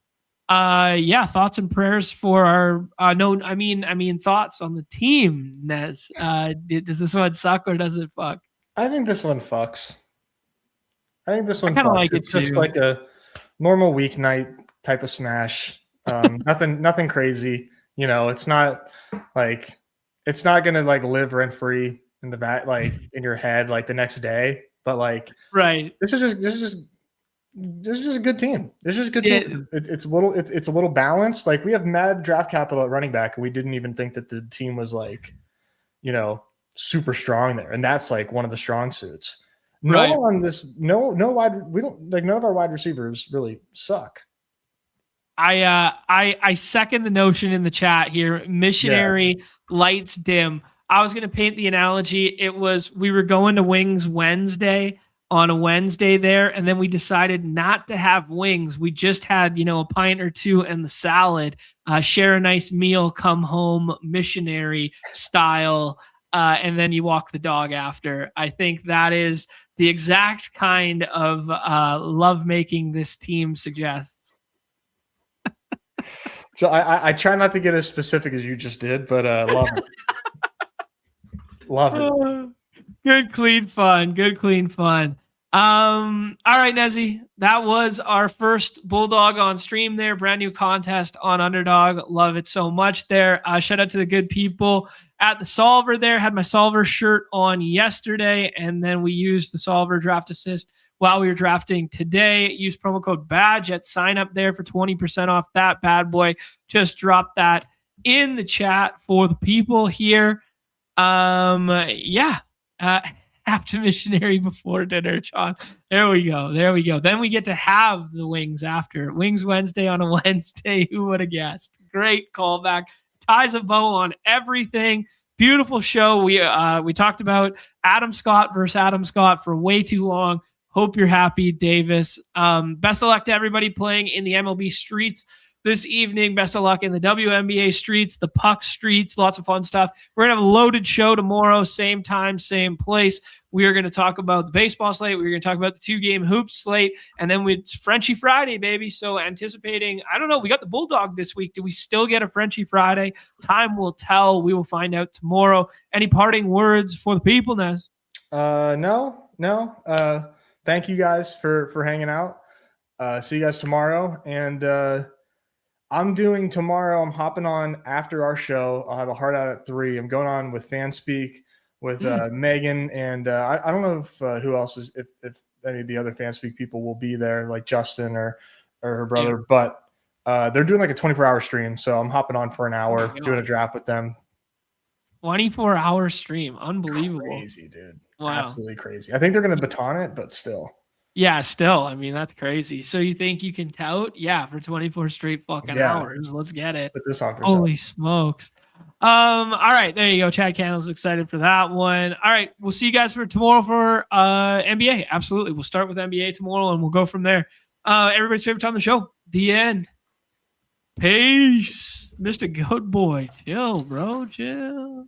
Thoughts and prayers for our thoughts on the team, Nez. Does this one suck or does it fuck? I think this one fucks. I think this one kind of fucks. like it's it just too. Like a normal weeknight type of smash. Nothing crazy. You know, it's not gonna like live rent free in the back, like in your head, like the next day. But like, right, this is just a good team. This is a good team. It's a little balanced. Like we have mad draft capital at running back, and we didn't even think that the team was like, you know, super strong there. And that's like one of the strong suits. None of our wide receivers really suck. I second the notion in the chat here. Missionary lights dim. I was going to paint the analogy. We were going to Wings Wednesday on a Wednesday there, and then we decided not to have wings. We just had, a pint or two and the salad, share a nice meal, come home missionary style, and then you walk the dog after. I think that is the exact kind of lovemaking this team suggests. So I try not to get as specific as you just did, but love it. Love it. Good, clean fun. Good, clean fun. All right, Nezzy, that was our first Bulldog on stream there. Brand new contest on Underdog. Love it so much there. Shout out to the good people at the Solver there. Had my Solver shirt on yesterday, and then we used the Solver Draft Assist while we were drafting today. Use promo code BADGE at sign up there for 20% off that bad boy. Just drop that in the chat for the people here. After missionary before dinner, Jon. There we go. Then we get to have the wings after. Wings Wednesday on a Wednesday. Who would have guessed? Great callback. Ties a bow on everything. Beautiful show. We talked about Adam Scott versus Adam Scott for way too long. Hope you're happy, Davis. Best of luck to everybody playing in the MLB streets this evening. Best of luck in the WNBA streets, the puck streets, lots of fun stuff. We're going to have a loaded show tomorrow, same time, same place. We are going to talk about the baseball slate. We're going to talk about the 2-game hoops slate. And then it's Frenchie Friday, baby. So anticipating, I don't know, we got the Bulldog this week. Do we still get a Frenchie Friday? Time will tell. We will find out tomorrow. Any parting words for the people, Nez? No. Thank you guys for hanging out. See you guys tomorrow. And I'm hopping on after our show. I'll have a hard out at 3. I'm going on with FanSpeak with Megan. And I don't know if who else is, if any of the other FanSpeak people will be there, like Justin or her brother. Yeah. But they're doing like a 24-hour stream. So I'm hopping on for an hour, doing a draft with them. 24-hour stream. Unbelievable. Crazy, dude. Wow. Absolutely crazy. I think they're going to baton it, but still. Yeah, still. I mean, that's crazy. So you think you can tout? Yeah, for 24 straight fucking hours. Let's get it. Put this on for Holy smokes. All right, there you go. Chad Candle's excited for that one. All right, we'll see you guys for tomorrow for NBA. Absolutely. We'll start with NBA tomorrow and we'll go from there. Everybody's favorite time of the show. The end. Peace. Mr. Goat Boy. Chill, bro. Chill.